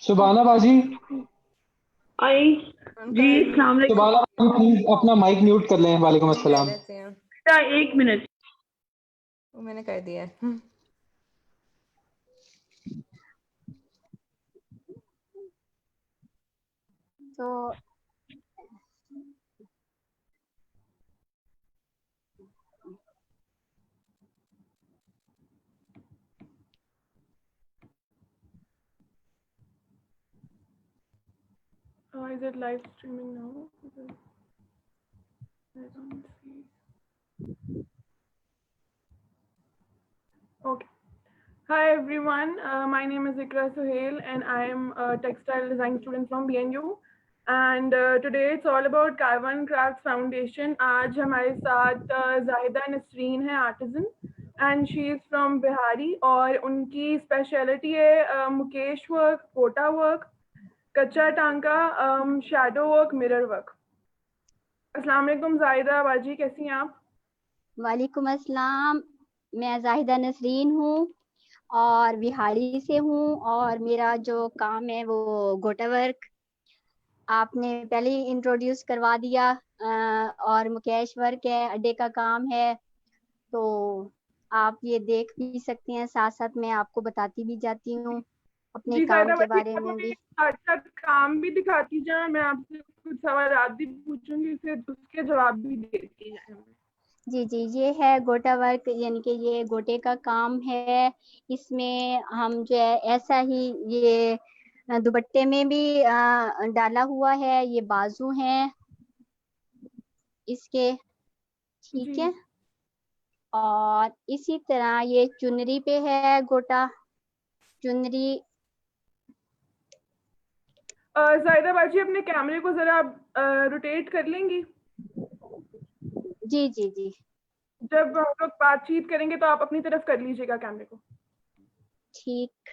सुबाना बाजी। आई जी, अंकल अस्सलाम वालेकुम। सुबाना बाजी प्लीज अपना माइक म्यूट कर लें। वालेकुम हम कर अस्सलाम। लेते हैं। बेटा, एक मिनट। वो मैंने कर दिया है। तो Is it live streaming now? I don't see. Okay. Hi everyone, my name is Ikra Suhail and I am a textile design student from BNU. And today it's all about Kaiwan Crafts Foundation. आज हमारे साथ जाहिदा नसरीन है artisan and she is from Bihari और उनकी speciality है Mukesh work, Kota work, कच्चा टांका, shadow work, mirror work. अस्सलाम वालेकुम जाहिदा बाजी, कैसी हैं आप? वालेकुम अस्सलाम। मैं जाहिदा नसरीन हूँ और बिहारी से हूँ और मेरा जो काम है वो गोटा वर्क आपने पहले ही इंट्रोड्यूस करवा दिया। और मुकेश वर्क है, अड्डे का काम है। तो आप ये देख भी सकते हैं, साथ साथ मैं आपको बताती भी जाती हूँ अपने जी काम जाहिदा के बाजी, बारे आप में हमें भी। साथ साथ काम भी दिखाती जाए, मैं आपसे कुछ सवाल भी पूछूंगी, फिर उसके जवाब भी देती जाए हमें। जी जी, ये है गोटा वर्क, यानी कि ये गोटे का काम है। इसमें हम जो है ऐसा ही ये दुपट्टे में भी डाला हुआ है। ये बाजू हैं इसके, ठीक जी है। और इसी तरह ये चुनरी पे है गोटा चुनरी। जाहिदा बाजी, अपने कैमरे को जरा रोटेट कर लेंगी? जी जी जी, जब हम लोग बातचीत करेंगे तो आप अपनी तरफ कर लीजिएगा कैमरे को। ठीक।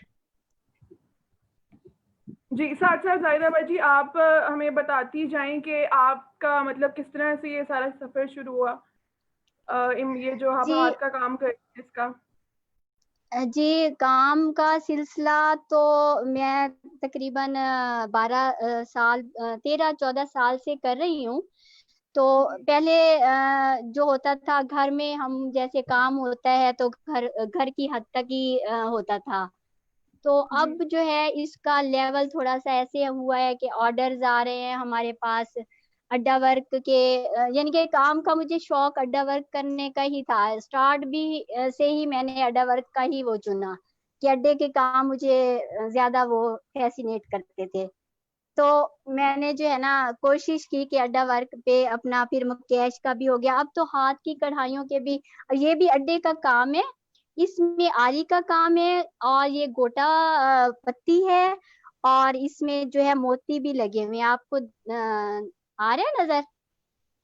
जी, साथ साथ जाहिदा बाजी आप हमें बताती जाएं कि आपका मतलब किस तरह से ये सारा सफर शुरू हुआ, ये जो आप जी हाथ का काम कर रहे हैं इसका। जी, काम का सिलसिला तो मैं तकरीबन 12 साल 13-14 साल से कर रही हूँ। तो पहले जो होता था घर में, हम जैसे काम होता है तो घर घर की हद तक ही होता था। तो जी अब जो है इसका लेवल थोड़ा सा ऐसे हुआ है कि ऑर्डर्स आ रहे हैं हमारे पास अड्डा वर्क के। यानी कि काम का मुझे शौक अड्डा वर्क करने का ही था। स्टार्ट भी से ही मैंने अड्डा वर्क का ही वो चुना कि अड्डे के काम मुझे ज्यादा वो फैसिनेट करते थे। तो मैंने जो है ना कोशिश की कि अड्डा वर्क पे अपना, फिर कैश का भी हो गया। अब तो हाथ की कढ़ाइयों के भी, ये भी अड्डे का काम है। इसमें आरी का काम है और ये गोटा पत्ती है और इसमें जो है मोती भी लगे हुए हैं। आपको आ रहे हैं नजर?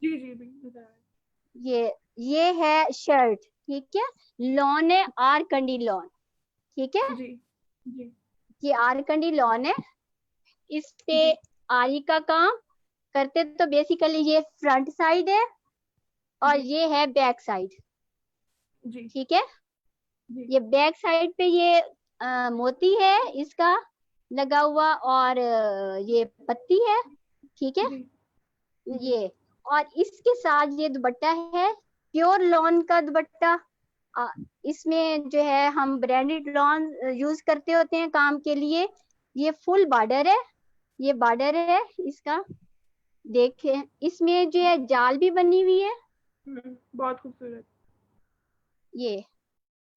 जी जी भी नजर आ रहा ये है शर्ट, ठीक है। लॉन है, आरकंडी लॉन, ठीक है। है। जी जी ये आरकंडी लॉन है। इस पे जी आरी का काम करते तो बेसिकली ये फ्रंट साइड है और जी ये है बैक साइड, जी ठीक है। जी ये बैक साइड पे ये मोती है इसका लगा हुआ और ये पत्ती है, ठीक है। जी जी ये और इसके साथ ये दुपट्टा है, प्योर लॉन का दुपट्टा। अ, इसमें जो है हम ब्रांडेड लॉन यूज करते होते हैं काम के लिए। ये फुल बॉर्डर है, ये बॉर्डर है इसका। देखें इसमें जो है जाल भी बनी हुई है। बहुत खूबसूरत। ये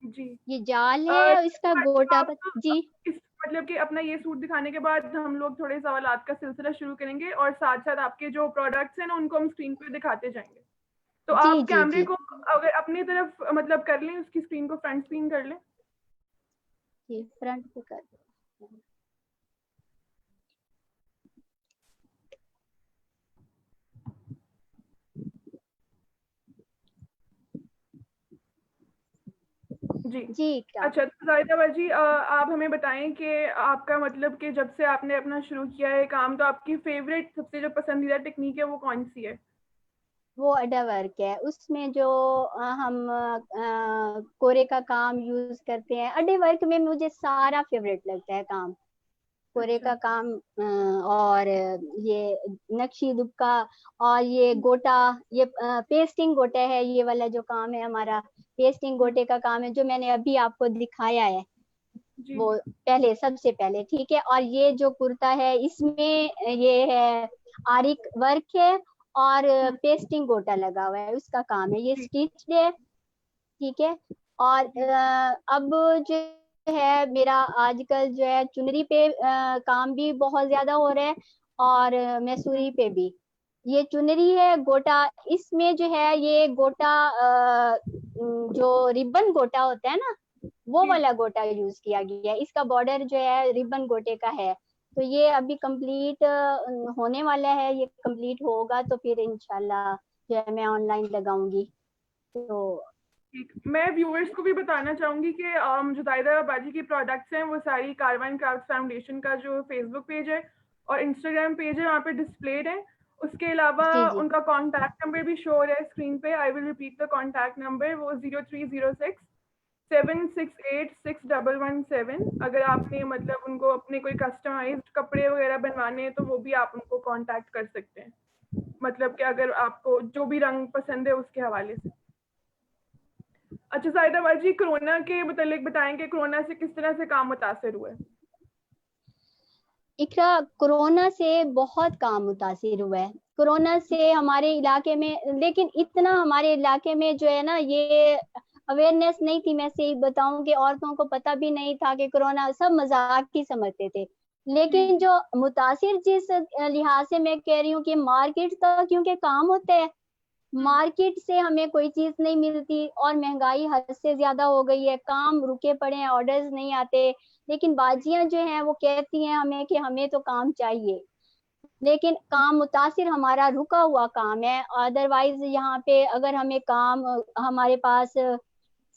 जी ये जाल है इसका गोटा आप जी इस मतलब कि अपना ये सूट दिखाने के बाद हम लोग थोड़े सवालात का सिलसिला शुरू करेंगे और साथ साथ आपके जो प्रोडक्ट्स हैं ना उनको हम स्क्रीन पे दिखाते जाएंगे। तो जी आप जी कैमरे जी को अगर अपनी तरफ मतलब कर लें, उसकी स्क्रीन को फ्रंट स्क्रीन कर लें। जी, फ्रंट पे कर दो। जी जी क्या? अच्छा, तो जाहिदा बाजी आप हमें बताएं कि आपका मतलब कि जब से आपने अपना शुरू किया है काम, तो आपकी फेवरेट सबसे जो पसंदीदा टेक्निक है वो कौन सी है? वो अडा वर्क है। उसमें जो हम कोरे का काम यूज करते हैं, अडे वर्क में मुझे सारा फेवरेट लगता है काम। कोरे अच्छा। का काम और ये नक्शी दुबका और ये गोटा, ये पेस्टिंग गोटा है, ये वाला जो काम है हमारा पेस्टिंग गोटे का काम है जो मैंने अभी आपको दिखाया है, जी वो पहले सबसे पहले, ठीक है। और ये जो कुर्ता है इसमें ये है आरिक वर्क है और पेस्टिंग गोटा लगा हुआ है, उसका काम है, ये जी स्टिच्ड है, ठीक है। और जी अब जो है मेरा आजकल जो है चुनरी पे काम भी बहुत ज्यादा हो रहा है और मैसूरी पे भी। ये चुनरी है गोटा, इसमें जो है ये गोटा जो रिबन गोटा होता है ना, वो जी। वाला गोटा यूज किया गया है, इसका बॉर्डर जो है रिबन गोटे का है। तो ये अभी कंप्लीट होने वाला है, ये कंप्लीट होगा तो फिर इंशाल्लाह जो है मैं ऑनलाइन लगाऊंगी। तो ठीक, मैं व्यूअर्स को भी बताना चाहूंगी कि जो जायदा बाजी की प्रोडक्ट्स हैं वो सारी कारवान क्राफ्ट फाउंडेशन का जो फेसबुक पेज है और इंस्टाग्राम पेज है वहाँ पे डिस्प्लेड है। उसके अलावा जी जी उनका कॉन्टैक्ट नंबर भी शो हो रहा है स्क्रीन पे। I will repeat the contact number, वो 0306 7686117। अगर आपने मतलब उनको अपने कोई कस्टमाइज्ड कपड़े वगैरह बनवाने हैं तो वो भी आप उनको कांटेक्ट कर सकते हैं, मतलब कि अगर आपको जो भी रंग पसंद है उसके हवाले से। अच्छा साहिदा बाजी, कोरोना के मतलब बताएंगे कोरोना से किस तरह से काम मुतासिर हुए? इकरा, कोरोना से बहुत काम मुतासिर हुआ है। कोरोना से हमारे इलाके में, लेकिन इतना हमारे इलाके में जो है ना ये अवेयरनेस नहीं थी। मैं सही बताऊं कि औरतों को पता भी नहीं था कि कोरोना, सब मजाक ही समझते थे। जी लेकिन जो मुतासिर जिस लिहाज से मैं कह रही हूँ कि मार्केट का क्योंकि काम होता है, मार्केट से हमें कोई चीज नहीं मिलती और महंगाई हद से ज्यादा हो गई है, काम रुके पड़े हैं, ऑर्डर्स नहीं आते। लेकिन बाजियां जो हैं वो कहती हैं हमें कि हमें तो काम चाहिए, लेकिन काम मुतासिर हमारा रुका हुआ काम है। अदरवाइज यहाँ पे अगर हमें काम हमारे पास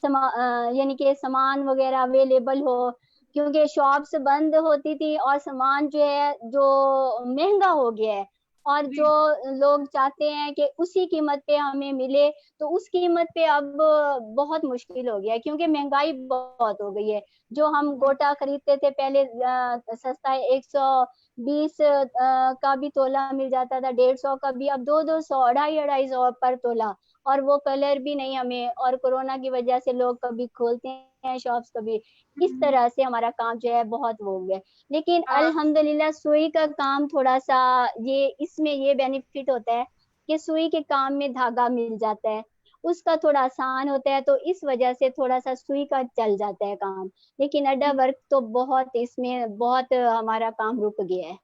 यानी कि सामान वगैरह अवेलेबल हो, क्योंकि शॉप्स बंद होती थी और सामान जो है जो महंगा हो गया है और जी जो लोग चाहते हैं कि उसी कीमत पे हमें मिले, तो उस कीमत पे अब बहुत मुश्किल हो गया है क्योंकि महंगाई बहुत हो गई है। जो हम गोटा खरीदते थे पहले सस्ता 120 का भी तोला मिल जाता था, 150 का भी, अब 200 250 पर तोला, और वो कलर भी नहीं हमें। और कोरोना की वजह से लोग कभी खोलते हैं शॉप्स, कभी इस तरह से हमारा काम जो है बहुत वो हो गया। लेकिन आ, अल्हम्दुलिल्लाह सुई का काम थोड़ा सा, ये इसमें ये बेनिफिट होता है कि सुई के काम में धागा मिल जाता है, उसका थोड़ा आसान होता है, तो इस वजह से थोड़ा सा सुई का चल जाता है काम। लेकिन अड्डा वर्क तो बहुत, इसमें बहुत हमारा काम रुक गया है,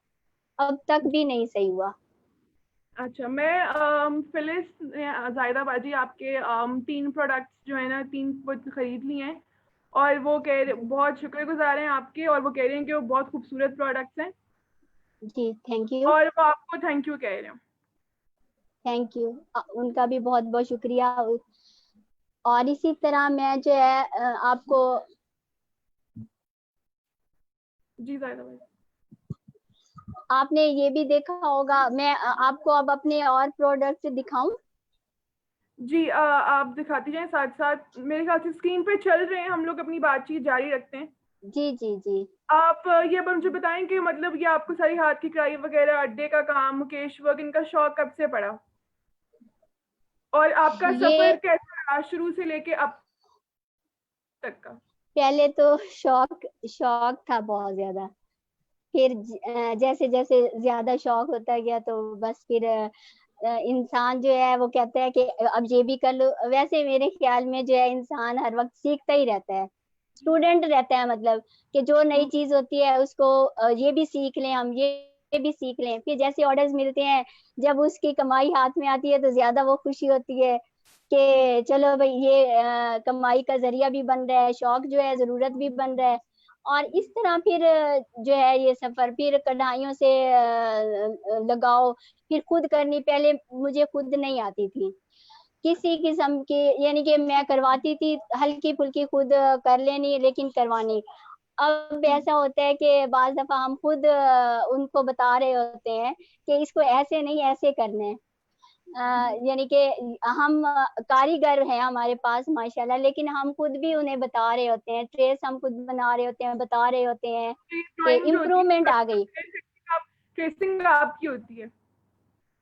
अब तक भी नहीं सही हुआ। अच्छा, मैं फिलिस जायदा बाजी आपके 3 प्रोडक्ट्स जो है ना 3 वो खरीद लिए हैं और वो बहुत शुक्रगुजार हैं आपके, और वो कह रहे हैं कि वो बहुत खूबसूरत प्रोडक्ट्स हैं जी थैंक यू। और वो आपको थैंक यू कह रहे हैं। थैंक यू, उनका भी बहुत बहुत शुक्रिया। और इसी तरह मैं जो है आपको, जी जायदा बाजी। आपने ये भी देखा होगा, मैं आपको अब अपने और प्रोडक्ट दिखाऊं। जी आप दिखाती जाएं साथ साथ, मेरे ख्याल से स्क्रीन पे चल रहे हैं, हम लोग अपनी बातचीत जारी रखते हैं। जी जी जी। आप ये अब मुझे बताएं कि मतलब ये आपको सारी हाथ की कढ़ाई वगैरह, अड्डे का काम, मुकेश वर्क, इनका शौक कब से पड़ा और आपका ये सफर कैसा रहा शुरू से लेके अब तक का? पहले तो शौक शौक था बहुत ज्यादा, फिर जैसे जैसे ज्यादा शौक होता गया तो बस फिर इंसान जो है वो कहता है कि अब ये भी कर लो। वैसे मेरे ख्याल में जो है इंसान हर वक्त सीखता ही रहता है, स्टूडेंट रहता है, मतलब कि जो नई चीज होती है उसको ये भी सीख लें हम, ये भी सीख लें। फिर जैसे ऑर्डर्स मिलते हैं, जब उसकी कमाई हाथ में आती है तो ज्यादा वो खुशी होती है कि चलो भाई ये कमाई का जरिया भी बन रहा है, शौक जो है जरूरत भी बन रहा है। और इस तरह फिर जो है ये सफर, फिर कढ़ाइयों से लगाओ, फिर खुद करनी, पहले मुझे खुद नहीं आती थी किसी किस्म की, यानी कि मैं करवाती थी हल्की फुल्की खुद कर लेनी, लेकिन करवानी। अब ऐसा होता है कि बाज दफा हम खुद उनको बता रहे होते हैं कि इसको ऐसे नहीं ऐसे करना है, यानी कि हम कारीगर हैं हमारे पास माशाल्लाह, लेकिन हम खुद भी उन्हें बता रहे होते हैं, ट्रेस हम खुद बना रहे होते हैं, बता रहे होते हैं कि इम्प्रूवमेंट आ गई। ट्रेसिंग आपकी होती है?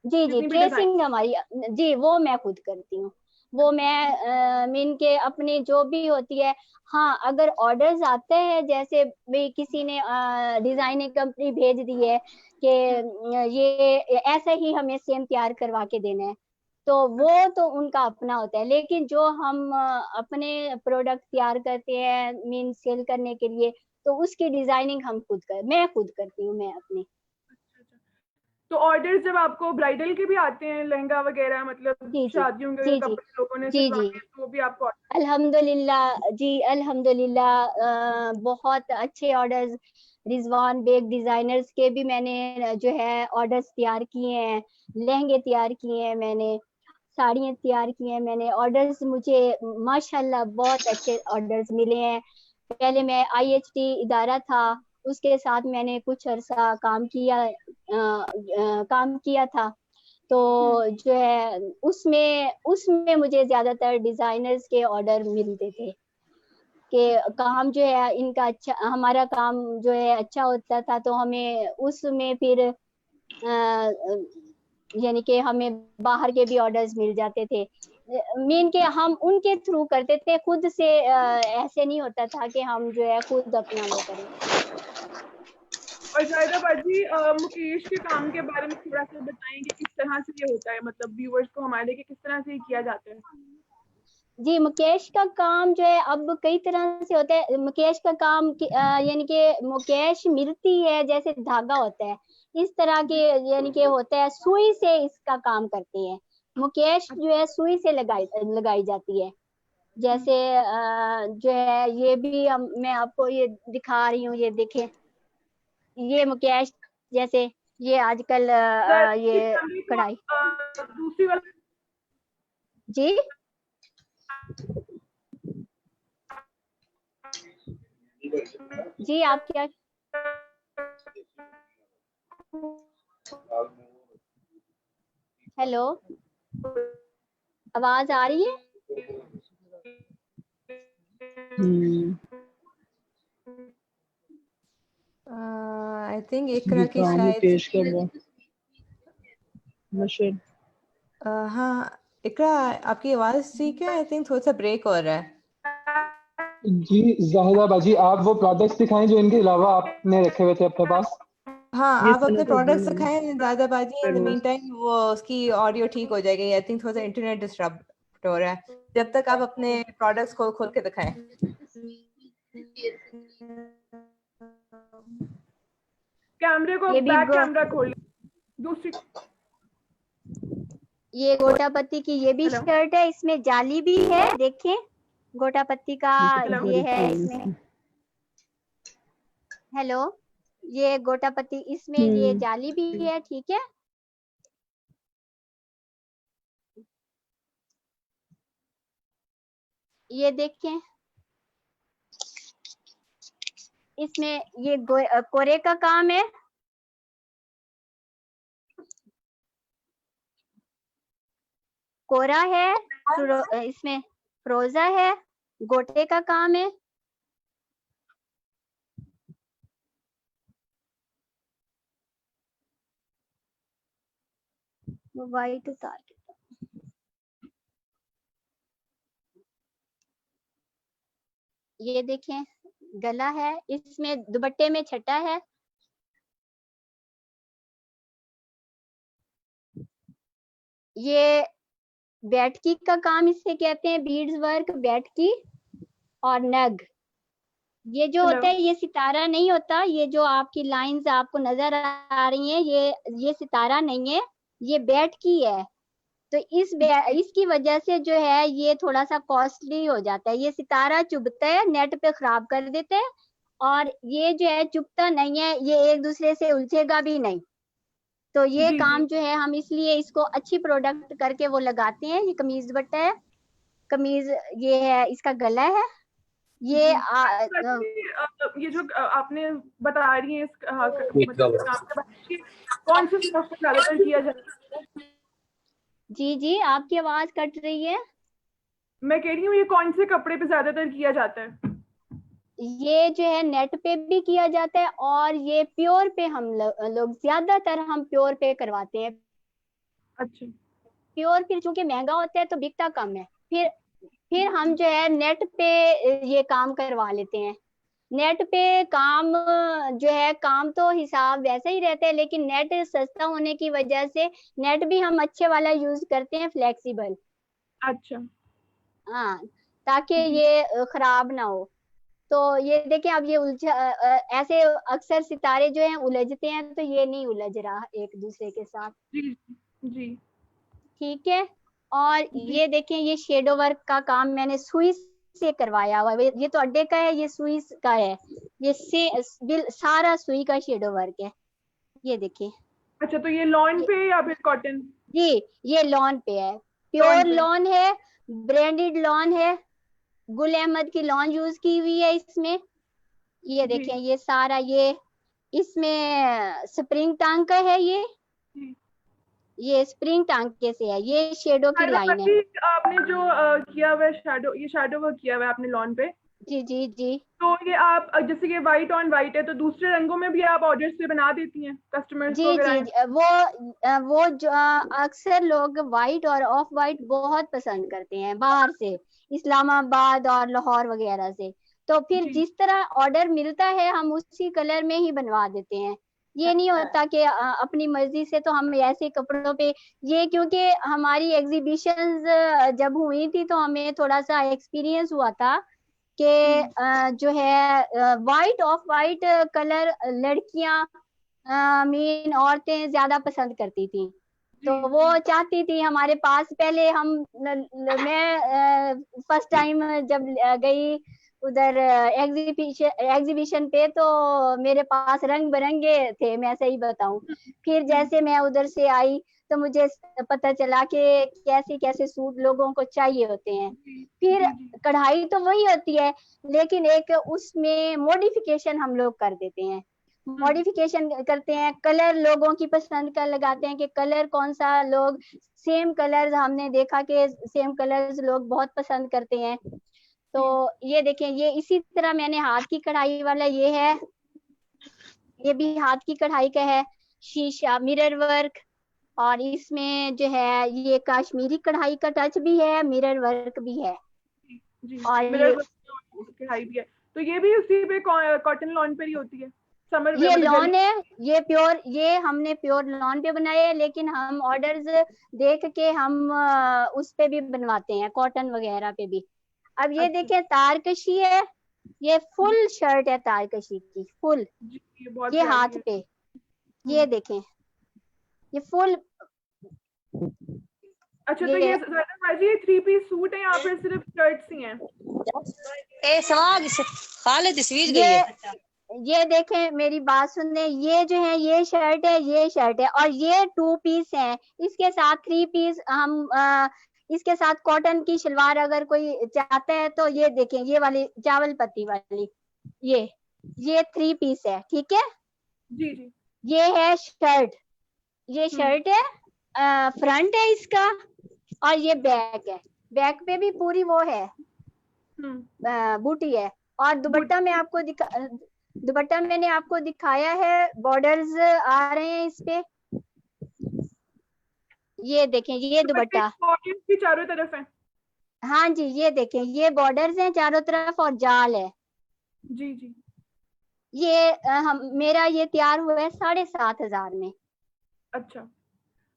जी जी, जितनी भी डिजाइन ट्रेसिंग हमारी, जी वो मैं खुद करती हूँ। वो मैं मीन के अपनी जो भी होती है, हाँ अगर ऑर्डर्स आते हैं, जैसे भी किसी ने डिजाइनिंग कंपनी भेज दी है कि ये ऐसा ही हमें सेम तैयार करवा के देना है, तो वो तो उनका अपना होता है। लेकिन जो हम अपने प्रोडक्ट तैयार करते हैं मीन सेल करने के लिए, तो उसकी डिजाइनिंग मैं खुद करती हूँ, मैं अपनी। तो ऑर्डर्स जब आपको ब्राइडल के भी आते हैं, लहंगा वगैरह, मतलब जी जी शादियों के जी जी कपड़े लोगों ने जी सिलवाने जी, हैं, तो वो भी आपको अल्हम्दुलिल्लाह जी, अल्हम्दुलिल्लाह बहुत अच्छे ऑर्डर्स रिजवान बेग डिजाइनर्स के भी मैंने जो है ऑर्डर्स तैयार किए हैं, लहंगे तैयार किए हैं मैंने, साड़ियाँ तैयार की हैं मैंने। ऑर्डर्स मुझे माशाल्लाह बहुत अच्छे ऑर्डर्स मिले हैं। पहले मैं IHT इदारा था, उसके साथ मैंने कुछ अरसा काम किया था, तो जो है उसमें मुझे ज्यादातर डिजाइनर्स के ऑर्डर मिलते थे कि काम जो है इनका अच्छा, हमारा काम जो है अच्छा होता था, तो हमें उसमें फिर यानी कि हमें बाहर के भी ऑर्डर्स मिल जाते थे। मीन के हम उनके थ्रू करते थे, खुद से ऐसे नहीं होता था कि हम जो है खुद अपना वो करें। और जाहिदा बाजी, मुकेश के काम के बारे में थोड़ा सा बताएंगे, किस तरह से ये होता है, मतलब व्यूअर्स को हमारे लिए किस तरह से ये किया जाता है? जी, मुकेश का काम जो है अब कई तरह से होता है। मुकेश का काम यानी कि मुकेश मिलती है जैसे धागा होता है, इस तरह के यानी कि होता है, सुई से इसका काम करते हैं। मुकेश जो है सुई से लगाई जाती है। जैसे जो है ये भी मैं आपको ये दिखा रही हूँ, ये देखें, ये मुकेश जैसे ये आजकल ये कढ़ाई। दूसरी वाला जी जी, आप क्या, हेलो, आवाज आ रही है? आई थिंक इकरा की शायद हाँ इकरा, आपकी आवाज ठीक है? आई थिंक थोड़ा सा ब्रेक हो रहा है। जी जाहिदा बाजी, आप वो प्रोडक्ट्स दिखाएं जो इनके अलावा आपने रखे हुए थे अपने पास। हाँ आप अपने प्रोडक्ट्स दिखाएं दादा बाजी। इन द मीन टाइम वो उसकी ऑडियो ठीक हो जाएगी। आई थिंक थोड़ा सा इंटरनेट डिस्टर्ब हो रहा है। जब तक आप अपने प्रोडक्ट्स खोल खोल के दिखाएं। कैमरे को ये भी बैक कैमरा खोल, दूसरी। ये गोटापत्ती की ये भी हेलो शर्ट है, इसमें जाली भी है, देखें गोटापत्ती का हेलो ये है इसमें। हेलो, ये गोटापत्ती, इसमें ये जाली भी है, ठीक है। ये देखें, इसमें ये कोरे का काम है, कोरा है, इसमें फ्रोजा है, गोटे का काम है। वाइट उतार के, ये देखें गला है, इसमें दुपट्टे में छटा है। ये बैठकी का काम इसे कहते हैं, बीड्स वर्क, बैठकी और नग। ये जो होता है ये सितारा नहीं होता, ये जो आपकी लाइंस आपको नजर आ रही हैं, ये सितारा नहीं है, ये बैठकी है। तो इसकी वजह से जो है ये थोड़ा सा कॉस्टली हो जाता है। ये सितारा चुभता है, नेट पे खराब कर देते हैं, और ये जो है चुभता नहीं है, ये एक दूसरे से उलझेगा भी नहीं। तो ये काम जो है हम इसलिए इसको अच्छी प्रोडक्ट करके वो लगाते हैं। ये कमीज दुपट्टा है, कमीज ये है, इसका गला है, ये ये जो आपने बता रही है मतलब कौन से ज्यादातर किया जाता है? जी जी, आपकी आवाज कट रही है। मैं कह रही हूँ ये कौन से कपड़े पे ज्यादातर किया जाता है? ये जो है नेट पे भी किया जाता है और ये प्योर पे हम लोग ज्यादातर हम प्योर पे करवाते हैं। अच्छा। प्योर फिर चूंकि महंगा होता है तो बिकता कम है। फिर हम जो है नेट पे ये काम करवा लेते हैं। नेट पे काम जो है, काम तो हिसाब वैसा ही रहता है, लेकिन नेट सस्ता होने की वजह से नेट भी हम अच्छे वाला यूज करते हैं, फ्लेक्सिबल। अच्छा। हाँ, ताकि जी। ये खराब ना हो। तो ये देखिए, अब ये ऐसे अक्सर सितारे जो हैं उलझते हैं, तो ये नहीं उलझ रहा एक दूसरे के साथ। जी। जी। ठीक है। और जी। ये देखें, ये शेडो वर्क का काम मैंने सुई से करवाया हुआ है। ये तो अड्डे का है, ये सुई का है। ये सारा सुई का शेडो वर्क है। ये देखिए। अच्छा, तो ये लॉन ये, पे या फिर कॉटन? जी, ये लॉन पे है, लॉन प्योर पे। लॉन है, ब्रांडेड लॉन है। गुल अहमद की लॉन यूज की हुई है इसमें। ये जी। देखें, ये सारा ये इसमें स्प्रिंग टांग का है। जी। ये स्प्रिंग टांके से है, ये शेडो की साइरा लाइन है। भाजी, आपने जो किया हुआ है शैडो, ये शैडो वर्क किया हुआ है आपने लॉन पे, जी जी जी तो ये आप जैसे कि वाइट ऑन वाइट है, तो दूसरे रंगों में भी आप ऑर्डर्स पे बना देती हैं कस्टमर्स को जी अगर जी आए? जी, वो जो अक्सर लोग वाइट और ऑफ वाइट बहुत पसंद करते हैं बाहर से, इस्लामाबाद और लाहौर वगैरह से। तो फिर जी। जिस तरह ऑर्डर मिलता है हम उसी कलर में ही बनवा देते हैं। ये नहीं अच्छा। होता कि अपनी मर्जी से तो हम ऐसे कपड़ों पे। ये क्योंकि हमारी एग्जीबिशंस जब हुई थी तो हमें थोड़ा सा एक्सपीरियंस हुआ था कि हम्म। जो है वाइट ऑफ वाइट कलर लड़कियां, मेन औरतें ज्यादा पसंद करती थी। जी। तो वो चाहती थी हमारे पास। पहले मैं फर्स्ट टाइम जब गई उधर एग्जीबिशन एग्जीबिशन पे, तो मेरे पास रंग बिरंगे थे, मैं सही बताऊं। फिर हम्म। जैसे मैं उधर से आई तो मुझे पता चला कि कैसे कैसे सूट लोगों को चाहिए होते हैं। जी। फिर जी। जी। कढ़ाई तो वही होती है, लेकिन एक उसमें मॉडिफिकेशन हम लोग कर देते हैं। हम्म। मॉडिफिकेशन करते हैं, कलर लोगों की पसंद का लगाते हैं कि कलर कौन सा लोग। सेम कलर्स हमने देखा कि सेम कलर्स लोग बहुत पसंद करते हैं। तो जी। ये देखें, ये इसी तरह मैंने हाथ की कढ़ाई वाला ये है। ये भी हाथ की कढ़ाई का है, शीशा मिरर वर्क। और इसमें जो है ये कश्मीरी कढ़ाई का टच भी है, मिरर वर्क भी है। जी। जी। और मिरर वर्क कढ़ाई भी है, तो ये भी उसी पे कॉटन लॉन पर ही होती है, समर ये मतलब लॉन गर्मी? है, ये प्योर, ये हमने प्योर लॉन पे बनाए हैं, लेकिन हम ऑर्डर्स देख के हम उस पे भी बनवाते हैं, कॉटन वगैरह पे भी। अब ये अच्छा। देखें, तारकशी है। ये जी। फुल शर्ट है तारकशी की, फुल। जी, ये बहुत ये प्यारी हाथ है। पे, ये हम्म। देखें, ये फुल। अच्छा, तो ये ये ज़ाहिदा भाजी, ये 3 पीस सूट है या फिर सिर्फ शर्ट्स ही हैं? ए सवाग खालिद तस्वीर गई ये है। ये देखें, मेरी बात सुनने, ये जो है ये शर्ट है, ये शर्ट है, और ये 2 पीस है। इसके साथ 3 पीस हम इसके साथ कॉटन की शलवार अगर कोई चाहता है तो ये देखें, ये वाली चावल पत्ती वाली, ये ये 3 पीस है। ठीक है। जी। जी। ये है शर्ट, ये हम्म। शर्ट है, फ्रंट है इसका। और ये बैक है, बैक पे भी पूरी वो है, बूटी है। और बूटी। दुपट्टा मैं आपको दुपट्टा मैंने आपको दिखाया है, बॉर्डर्स आ रहे हैं इस पे। ये देखें, ये दुपट्टे दुपट्टा। की बॉर्डर्स भी चारों तरफ है? हाँ जी, ये देखें, ये बॉर्डर्स हैं चारों तरफ और जाल है। जी। जी। ये मेरा ये तैयार हुआ है 7,500 में। अच्छा,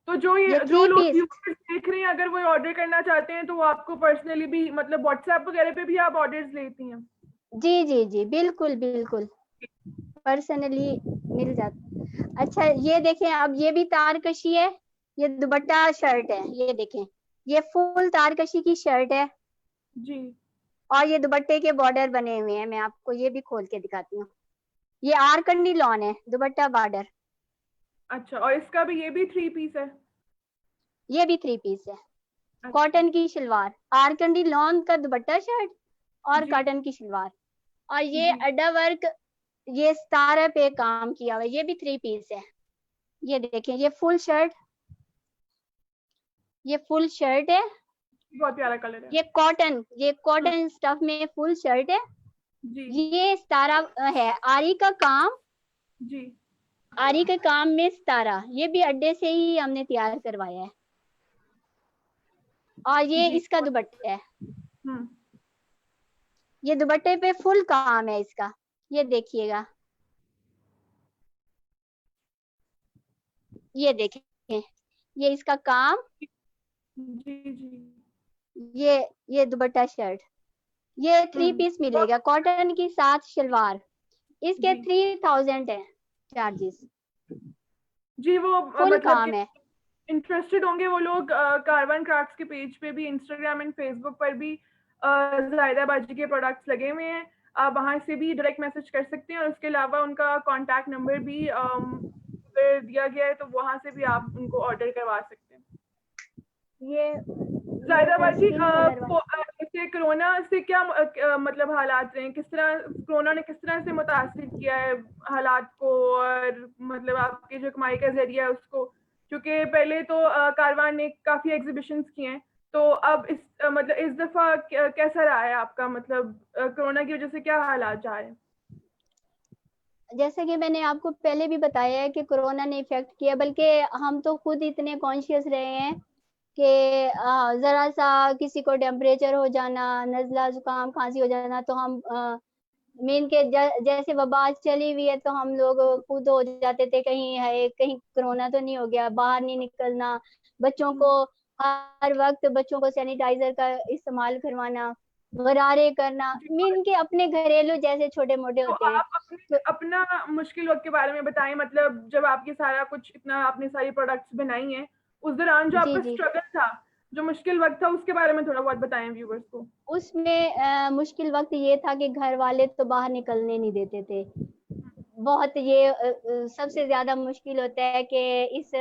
तो ये जो थ्री लोग पीस। व्यूअर्स देख रहे हैं, अगर वो ऑर्डर करना चाहते हैं, तो वो आपको पर्सनली भी मतलब व्हाट्सएप वगैरह पे भी आप ऑर्डर्स लेती हैं? जी जी जी, बिल्कुल बिल्कुल, पर्सनली मिल जाता। अच्छा, ये देखें, अब ये भी तारकशी है, ये दुपट्टा शर्ट है। ये देखें, ये फुल तारकशी की शर्ट है, जी। और ये दुपट्टे के बॉर्डर बने हुए हैं। मैं आपको ये भी खोल के दिखाती हूँ। ये आरकंडी लॉन है, दुपट्टा बॉर्डर। अच्छा, और इसका भी, ये भी 3 पीस है? ये भी 3 पीस है, अच्छा। कॉटन की शलवार, आरकंडी लॉन का दुपट्टा शर्ट और जी। कॉटन की शलवार। और ये जी। अड्डा वर्क, ये सितारे पे काम किया हुआ है, ये भी 3 पीस है। ये देखें, ये फुल शर्ट, ये फुल शर्ट है, बहुत प्यारा कलर है ये कॉटन स्टफ में फुल शर्ट है। जी ये सितारा है, आरी का काम, जी। आरी के काम में सितारा, ये भी अड्डे से ही हमने तैयार करवाया है। और ये जी। इसका दुपट्टा है, हम्म। ये दुपट्टे पे फुल काम है इसका, ये देखिएगा, ये देखिए, ये इसका काम, जी जी। ये दुपट्टा शर्ट, ये 3 हम्म। पीस मिलेगा कॉटन की साथ शलवार, इसके जी 3000 है चार्जेस, जी। वो फुल मतलब काम है। इंटरेस्टेड होंगे वो लोग कारवान क्राफ्ट्स के पेज पे भी, इंस्टाग्राम एंड फेसबुक पर भी जाहिदा बाजी के प्रोडक्ट्स लगे हुए हैं, आप वहाँ से भी डायरेक्ट मैसेज कर सकते हैं। और उसके अलावा उनका कांटेक्ट नंबर भी दिया गया है, तो वहाँ से भी आप उनको ऑर्डर करवा सकते हैं। ये जाहिदा बाजी, स्किन कलर वाला, जैसे कोरोना से क्या मतलब हालात रहे हैं, किस तरह कोरोना ने किस तरह से मुतासिर किया है हालात को, और मतलब आपके जो कमाई का जरिया है उसको, क्योंकि पहले तो कारवान ने काफी एग्जीबिशंस किए हैं, तो अब इस मतलब इस दफा कैसा रहा है आपका, मतलब कोरोना की वजह से क्या हालात जा रहे हैं? जैसे कि मैंने आपको पहले भी बताया है कि कोरोना ने इफेक्ट किया, बल्कि हम तो खुद इतने कॉन्शियस रहे हैं कि जरा सा किसी को टेम्परेचर हो जाना, नजला जुकाम खांसी हो जाना, तो हम मीन के जैसे वबा चली हुई है तो हम लोग खुद हो जाते थे कहीं है, कहीं कोरोना तो नहीं हो गया, बाहर नहीं निकलना, बच्चों को हर वक्त बच्चों को सैनिटाइजर का इस्तेमाल करवाना, गरारे करना, मीन के अपने घरेलू जैसे छोटे मोटे तो होते हैं। आप अपना मुश्किल वक्त के बारे में बताएं, मतलब जब आपके सारा कुछ इतना आपने सारी प्रोडक्ट्स बनाई हैं, उस दौरान जो जी आपका जी, स्ट्रगल था, जो मुश्किल वक्त था, उसके बारे में थोड़ा बहुत बताएं व्यूवर्स को। उसमें मुश्किल वक्त ये था कि घर वाले तो बाहर निकलने नहीं देते थे। बहुत ये सबसे ज्यादा मुश्किल होता है कि इस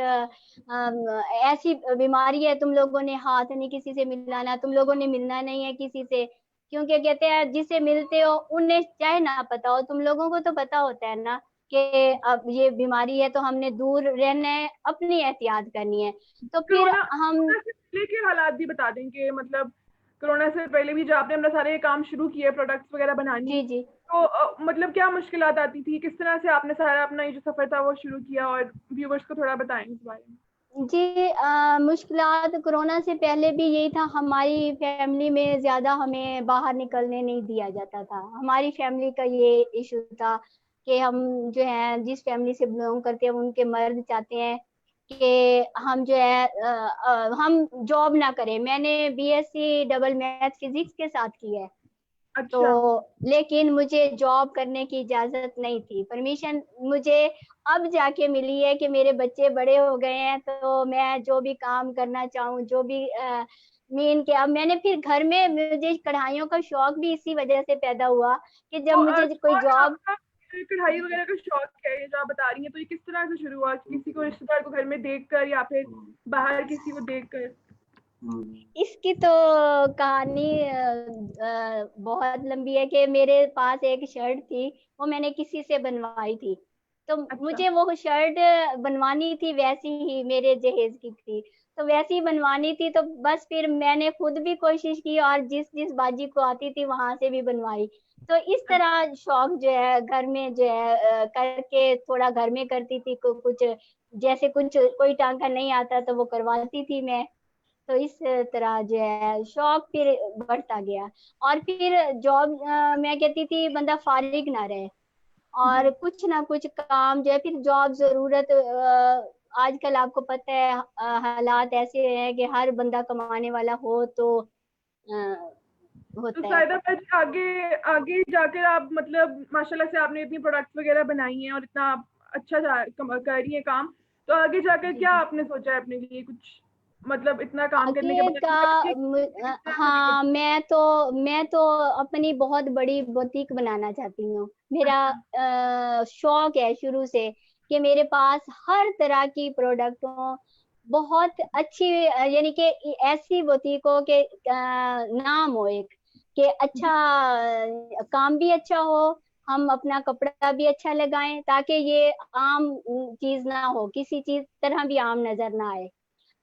ऐसी बीमारी है, तुम लोगों ने हाथ नहीं किसी से मिलाना, तुम लोगों ने मिलना नहीं है किसी से, क्योंकि कहते हैं जिसे मिलते हो उन्हें चाहे ना पता हो, तुम लोगों को तो पता होता है ना कि अब ये बीमारी है तो हमने दूर रहना है, अपनी एहतियात करनी है। तो फिर कोरोना हम, कोरोना से पहले के हालात भी बता दें कि मतलब कोरोना से पहले भी जब आपने अपना सारे काम शुरू किए प्रोडक्ट्स वगैरह बनानी, जी जी तो मतलब क्या मुश्किलात आती थी, किस तरह से आपने सारा अपना ये जो सफर था वो शुरू किया, और व्यूवर्स को थोड़ा बताएं इस बारे में। जी, मुश्किलात कोरोना से पहले भी यही था, हमारी फैमिली में ज्यादा हमें बाहर निकलने नहीं दिया जाता था, हमारी फैमिली का ये इशू था कि हम जो है जिस फैमिली से बिलोंग करते हैं उनके मर्द चाहते हैं कि हम जो है हम जॉब ना करें। मैंने बीएससी डबल मैथ फिजिक्स के साथ की है, तो अच्छा। लेकिन मुझे जॉब करने की इजाजत नहीं थी, परमिशन मुझे अब जाके मिली है कि मेरे बच्चे बड़े हो गए हैं, तो मैं जो भी काम करना चाहूँ, जो भी मीन के अब मैंने फिर घर में, मुझे कढ़ाइयों का शौक भी इसी वजह से पैदा हुआ कि जब तो मुझे कोई और जॉब, आपका कढ़ाई वगैरह का शौक है ये जो आप बता रही हैं, तो ये किस तरह से शुरू हुआ, किसी को रिश्तेदार को घर में देखकर या फिर बाहर किसी को देखकर? इसकी तो कहानी बहुत लंबी है कि मेरे पास एक शर्ट थी, वो मैंने किसी से बनवाई थी, तो अच्छा। मुझे वो शर्ट बनवानी थी, वैसी ही मेरे जहेज की थी, तो वैसी ही बनवानी थी, तो बस फिर मैंने खुद भी कोशिश की और जिस जिस बाजी को आती थी वहां से भी बनवाई। तो इस तरह शौक जो है घर में जो है करके थोड़ा घर में करती थी, कुछ जैसे कुछ कोई टांका नहीं आता तो वो करवाती थी मैं। तो इस तरह जो है शौक फिर बढ़ता गया। और फिर जॉब, मैं कहती थी बंदा फारिग ना रहे जी। और कुछ ना कुछ काम जो है, फिर जॉब जरूरत, आजकल आपको पता है हालात ऐसे हैं कि हर बंदा कमाने वाला हो तो तो होता है। सायदा भाई, आगे आगे जाकर आप मतलब माशाल्लाह से आपने इतनी प्रोडक्ट्स वगैरह बनाई हैं और इतना आप अच्छा कर रही हैं काम, तो आगे जाकर जी क्या जी, आपने सोचा है अपने लिए कुछ, मतलब इतना काम करने के आगे बाद का आगे किस तरह से लेकर? हाँ, मैं तो अपनी बहुत बड़ी बुटीक बनाना चाहती हूँ। मेरा अच्छा। शौक है शुरू से कि मेरे पास हर तरह की प्रोडक्ट हो, बहुत अच्छी, यानी कि ऐसी बुटीक हो कि नाम हो एक, कि अच्छा जी काम भी अच्छा हो, हम अपना कपड़ा भी अच्छा लगाएं, ताकि ये आम चीज ना हो, किसी चीज तरह भी आम नजर ना आए।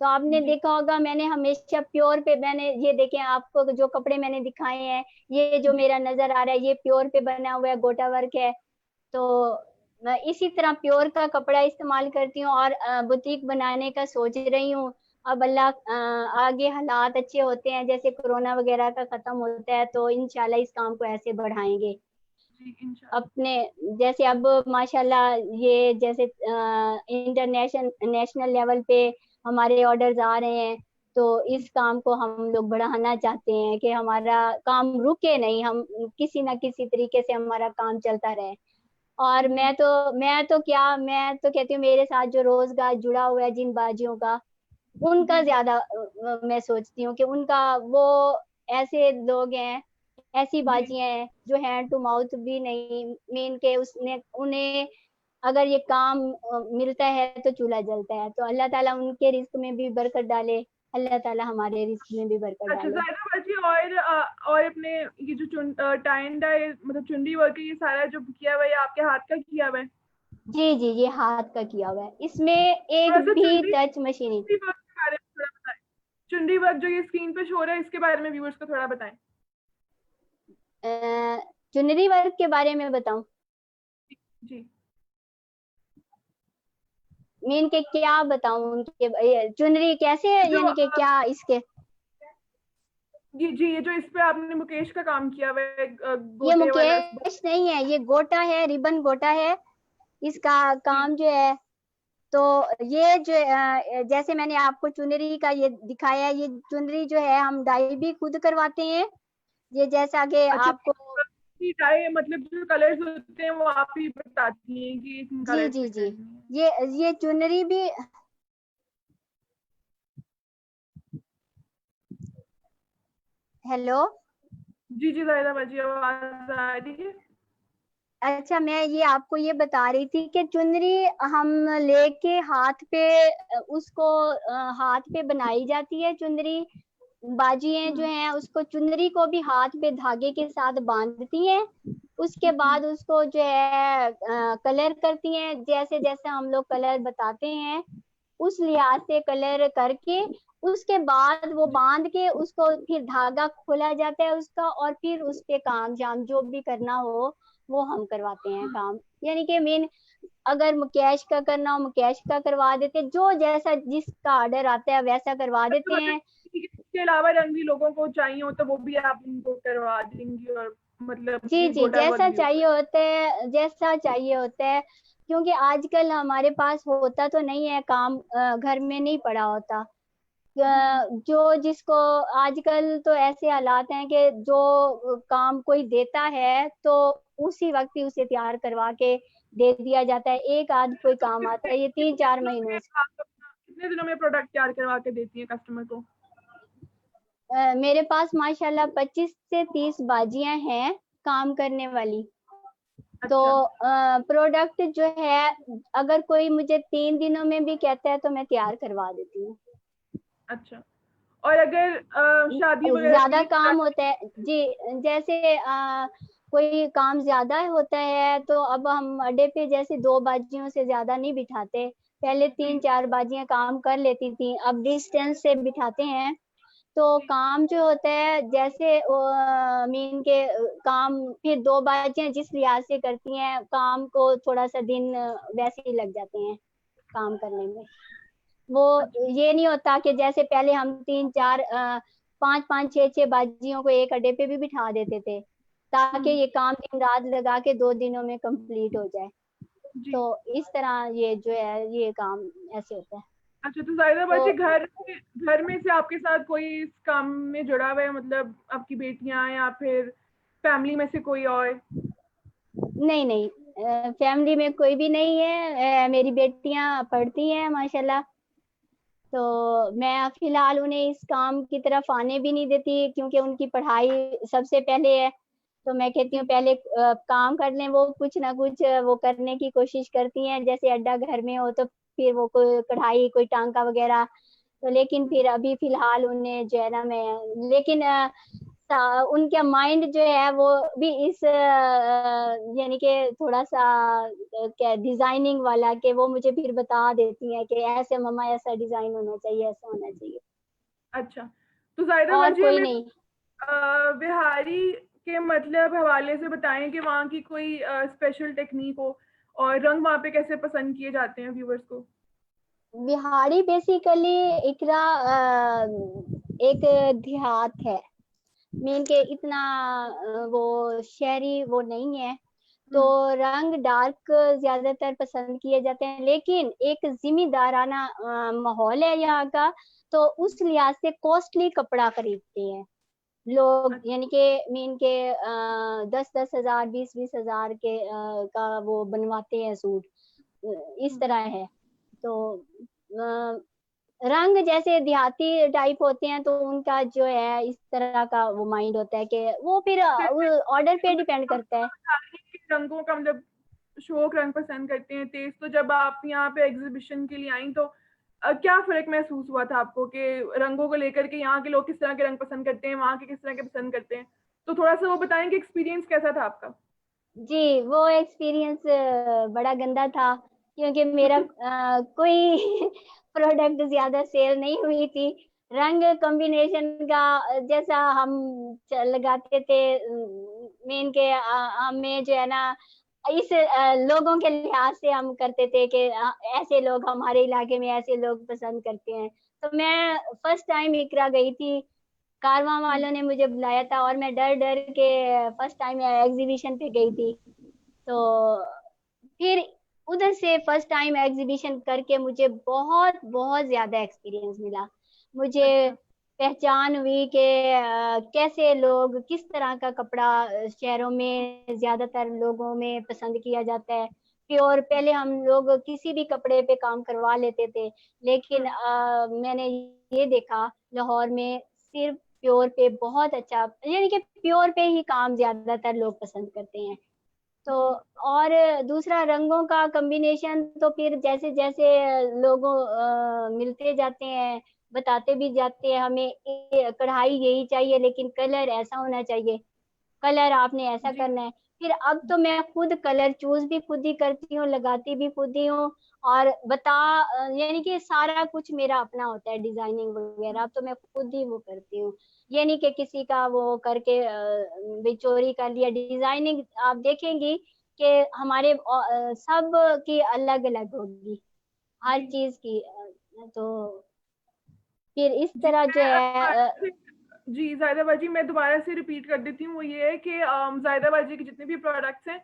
तो आपने देखा होगा मैंने हमेशा प्योर पे, मैंने ये देखें आपको जो कपड़े मैंने दिखाए हैं, ये जो मेरा नजर आ रहा है ये प्योर पे बना हुआ है, गोटा वर्क है। तो मैं इसी तरह प्योर का कपड़ा इस्तेमाल करती हूँ और बुटीक बनाने का सोच रही हूँ। अब अल्लाह आगे हालात अच्छे होते हैं, जैसे कोरोना वगैरह का खत्म होता है तो इंशाल्लाह इस काम को ऐसे बढ़ाएंगे जी इंशाल्लाह। अपने। जैसे अब माशाल्लाह ये जैसे नेशनल लेवल पे हमारे ऑर्डर्स आ रहे हैं, तो इस काम को हम लोग बढ़ाना चाहते हैं कि हमारा काम रुके नहीं, हम किसी ना किसी तरीके से हमारा काम चलता रहे। और मैं तो कहती हूँ मेरे साथ जो रोजगार जुड़ा हुआ है जिन बाजियों का, उनका ज्यादा मैं सोचती हूँ कि उनका वो ऐसे लोग हैं, ऐसी बाजियां हैं जो हैंड टू माउथ भी नहीं, मीन के उसने उन्हें अगर ये काम मिलता है तो चूल्हा जलता है। तो अल्लाह ताला उनके रिस्क में भी बरकत डाले, अल्लाह ताला हमारे रिस्क में भी बरकत अच्छा डाले। जायदा बाजी, और अपने ये जो टाई एंड डाई मतलब चुनरी वर्क है, ये सारा जो किया हुआ है ये आपके हाथ का किया हुआ है? जी जी, ये हाथ का किया हुआ है, इसमें एक थोड़ा सा भी चुनरी टच मशीन। चुनरी वर्क के बारे में थोड़ा बताएं। चुनरी वर्क जो ये स्क्रीन पे शो रहा है इसके बारे में व्यूअर्स को थोड़ा बताएं। चुनरी वर्क के बारे में बताऊं? जी मीन के क्या बताऊं उनके, चुनरी कैसे, जो यानी कि क्या इसके? जी ये जो इस पे आपने मुकेश का काम किया हुआ है ये गोटे वाला। मुकेश नहीं है, ये गोटा है, रिबन गोटा है इसका काम जो है। तो ये जो जैसे मैंने आपको चुनरी का ये दिखाया है, ये चुनरी जो है हम डाई भी खुद करवाते हैं। ये जैसा कि अच्छा आपको, डाई मतलब जो कलर्स होते हैं वो आप ही बताती हैं कि इन जी कलर्स जी पे जी, करनी है? ये चुनरी भी, हेलो। जी जायदा बाजी, आवाज आ रही है? अच्छा, मैं ये आपको ये बता रही थी कि चुनरी हम लेके हाथ पे उसको हाथ पे बनाई जाती है चुनरी। बाजियां जो हैं उसको, चुनरी को भी हाथ पे धागे के साथ बांधती हैं, उसके बाद उसको जो है कलर करती हैं, जैसे जैसे हम लोग कलर बताते हैं उस लिहाज से कलर करके, उसके बाद वो बांध के उसको फिर धागा खोला जाता है उसका, और फिर उस पे काम जाम जो भी करना हो वो हम करवाते हैं काम। यानी कि मेन अगर मुकेश का करना हो मुकेश का करवा देते, जो जैसा जिसका ऑर्डर आता है वैसा करवा देते मतलब हैं। इसके अलावा रंग भी लोगों को चाहिए हो तो वो भी आप उनको करवा देंगी, और मतलब जी ये जी, गोटा वर्क जैसा भी चाहिए होगा? होता है, जैसा चाहिए होता है, क्योंकि आजकल हमारे पास होता तो नहीं है काम, घर में नहीं पड़ा होता। जो जिसको आजकल तो ऐसे हालात हैं कि जो काम कोई देता है तो उसी वक्त ही उसे तैयार करवा के दे दिया जाता है। एक आध कोई काम आता है ये 3-4 महीनों से। कितने दिनों में प्रोडक्ट तैयार करवा के देती है कस्टमर को? मेरे पास माशाल्लाह 25 से 30 बाजियां हैं काम करने वाली। तो अच्छा प्रोडक्ट जो है अगर कोई मुझे 3 दिनों में भी कहता है तो मैं तैयार करवा देती हूँ। अच्छा। और अगर शादी वगैरह के ज्यादा लिए काम होता है जी, जैसे कोई काम ज्यादा होता है तो अब हम अड्डे पे जैसे 2 बाजियों से ज्यादा नहीं बिठाते, पहले 3-4 बाजियां काम कर लेती थी, अब डिस्टेंस से बिठाते हैं। तो काम जो होता है जैसे मीन के काम फिर 2 बाजियां जिस लिहाज से करती हैं काम को, थोड़ा सा दिन वैसे ही लग जाते हैं काम करने में। वो ये नहीं होता कि जैसे पहले हम 3-4 5-5 6-6 बाजियों को एक अड्डे पे भी बिठा देते थे ताकि ये काम दिन रात लगा के 2 दिनों में कंप्लीट हो जाए। जी। तो इस तरह ये जो है ये काम ऐसे होता है। अच्छा तो जाहिदा बाजी, तो घर में से आपके साथ कोई इस काम में जुड़ा हुआ है, मतलब आपकी बेटियां या फिर फैमिली में से कोई और? नहीं नहीं, फैमिली में कोई भी नहीं है, मेरी बेटियां पढ़ती हैं माशाल्लाह। तो मैं फिलहाल उन्हें इस काम की तरफ आने भी नहीं देती क्योंकि उनकी पढ़ाई सबसे पहले है। तो मैं कहती हूँ पहले काम कर लें, वो कुछ ना कुछ वो करने की कोशिश करती हैं, जैसे अड्डा घर में हो तो फिर वो कोई कढ़ाई कोई टांका वगैरह। तो लेकिन फिर अभी फिलहाल उन्हें जो है ना मैं, लेकिन उनका माइंड जो है वो भी इस यानी कि थोड़ा सा क्या डिजाइनिंग वाला, के वो मुझे फिर बता देती हैं कि ऐसे मम्मा ऐसा डिजाइन होना चाहिए, ऐसा होना चाहिए, अच्छा, तो जाहिदा और बाजी कोई हमें नहीं। बिहारी के मतलब हवाले से बताएं कि वहाँ की कोई स्पेशल टेक्निक हो और रंग वहाँ पे कैसे पसंद किए जाते हैं व्यूवर्स को। बिहारी बेसिकली इकरा एक देहात है, मीन के इतना वो शहरी वो नहीं है, तो रंग डार्क ज्यादातर पसंद किए जाते हैं, लेकिन एक जिम्मेदाराना माहौल है यहाँ का, तो उस लिहाज से कॉस्टली कपड़ा खरीदते हैं लोग, यानी कि मीन के 10-10 हजार 20-20 हजार के का वो बनवाते हैं सूट, इस तरह है। तो रंग जैसे देहाती टाइप होते हैं तो उनका जो है इस तरह का वो माइंड होता है कि वो फिर ऑर्डर पे डिपेंड करता है। रंगों का मतलब शौक रंग पसंद करते हैं तेज, तो जब आप यहाँ पे एग्जीबिशन के लिए आई तो क्या फर्क महसूस हुआ था आपको कि रंगों को लेकर के यहाँ के लोग किस तरह के रंग पसंद करते हैं, वहाँ के किस तरह के पसंद करते हैं, तो थोड़ा सा वो बताएंगे एक्सपीरियंस कैसा था आपका। जी, वो एक्सपीरियंस बड़ा गंदा था, क्योंकि मेरा कोई प्रोडक्ट ज्यादा सेल नहीं हुई थी। रंग कॉम्बिनेशन का जैसा हम लगाते थे, मेन के हमें जो है ना इस लोगों के लिहाज से हम करते थे कि ऐसे लोग हमारे इलाके में ऐसे लोग पसंद करते हैं। तो मैं फर्स्ट टाइम इकरा गई थी, कारवां वालों ने मुझे बुलाया था और मैं डर डर के फर्स्ट टाइम एग्जीबिशन पे गई थी। तो फिर उधर से फर्स्ट टाइम एग्जीबिशन करके मुझे बहुत बहुत ज्यादा एक्सपीरियंस मिला, मुझे पहचान हुई कि कैसे लोग किस तरह का कपड़ा शहरों में ज्यादातर लोगों में पसंद किया जाता है। प्योर पहले हम लोग किसी भी कपड़े पे काम करवा लेते थे, लेकिन मैंने ये देखा लाहौर में सिर्फ प्योर पे बहुत अच्छा, यानी कि प्योर पे ही काम ज्यादातर लोग पसंद करते हैं। तो और दूसरा रंगों का कॉम्बिनेशन तो फिर जैसे जैसे लोगों मिलते जाते हैं, बताते भी जाते हैं हमें कढ़ाई यही चाहिए लेकिन कलर ऐसा होना चाहिए, कलर आपने ऐसा करना है। फिर अब तो मैं खुद कलर चूज भी खुद ही करती हूँ, लगाती भी खुद ही हूँ, और यानी कि सारा कुछ मेरा अपना होता है, डिजाइनिंग वगैरह अब तो मैं खुद ही वो करती हूँ। ये नहीं कि किसी का वो करके भी चोरी कर लिया। डिजाइनिंग आप देखेंगी कि हमारे सब की अलग अलग होगी हर चीज की, तो फिर इस जी तरह जो है जी जाहिदा बाजी मैं दोबारा से रिपीट कर देती हूँ, वो ये है कि जाहिदा बाजी के जितने भी प्रोडक्ट्स हैं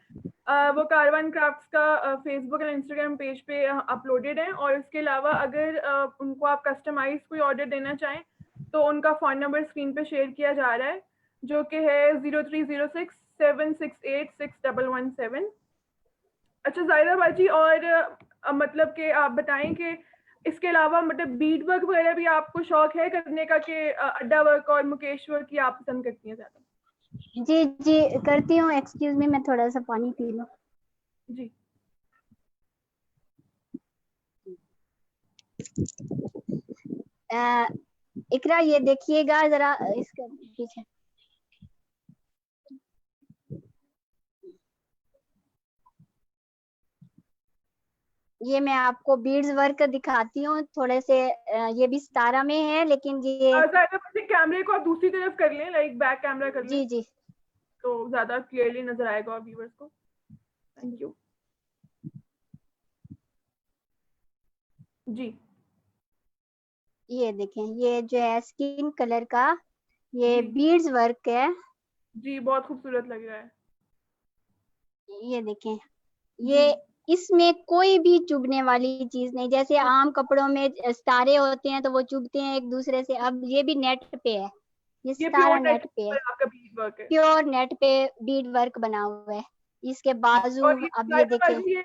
वो कारवान क्राफ्ट्स का फेसबुक और इंस्टाग्राम पेज पे अपलोडेड हैं, और इसके अलावा अगर उनको आप कस्टमाइज कोई ऑर्डर देना चाहें तो उनका फ़ोन नंबर स्क्रीन पे शेयर किया जा रहा है, जो कि है 030676861117। अच्छा जाहिदा बाजी, और मतलब कि आप बताएं कि इसके अलावा मतलब बीड वर्क वगैरह भी आपको शौक है करने का, कि अड्डा वर्क और मुकेश वर्क की आप पसंद करती हैं ज्यादा। जी जी करती हूँ। एक्सक्यूज मी, मैं थोड़ा सा पानी पी लूँ। जी इकरा ये देखिएगा जरा इसका पीछे, ये मैं आपको बीड्स वर्क दिखाती हूँ थोड़े से, ये भी सितारा में है लेकिन ये जाहिदा बाजी कैमरे को आप दूसरी तरफ कर लें, लाइक बैक कैमरा कर लें जी जी तो ज्यादा क्लियरली नजर आएगा व्यूअर्स को। Thank you. जी ये देखें, ये जो है स्किन कलर का ये जी बीड्स वर्क है। जी बहुत खूबसूरत लग रहा है। ये देखें, जी ये इसमें कोई भी चुभने वाली चीज नहीं, जैसे आम कपड़ों में सितारे होते हैं तो वो चुभते हैं एक दूसरे से, अब ये भी नेट पे है, ये ये सितारा प्योर नेट नेट पे है, आपका बीड वर्क है। प्योर नेट पे बीड वर्क बना हुआ है। इसके बाजू और ये अब ये जाहिदा देखें, बाजी ये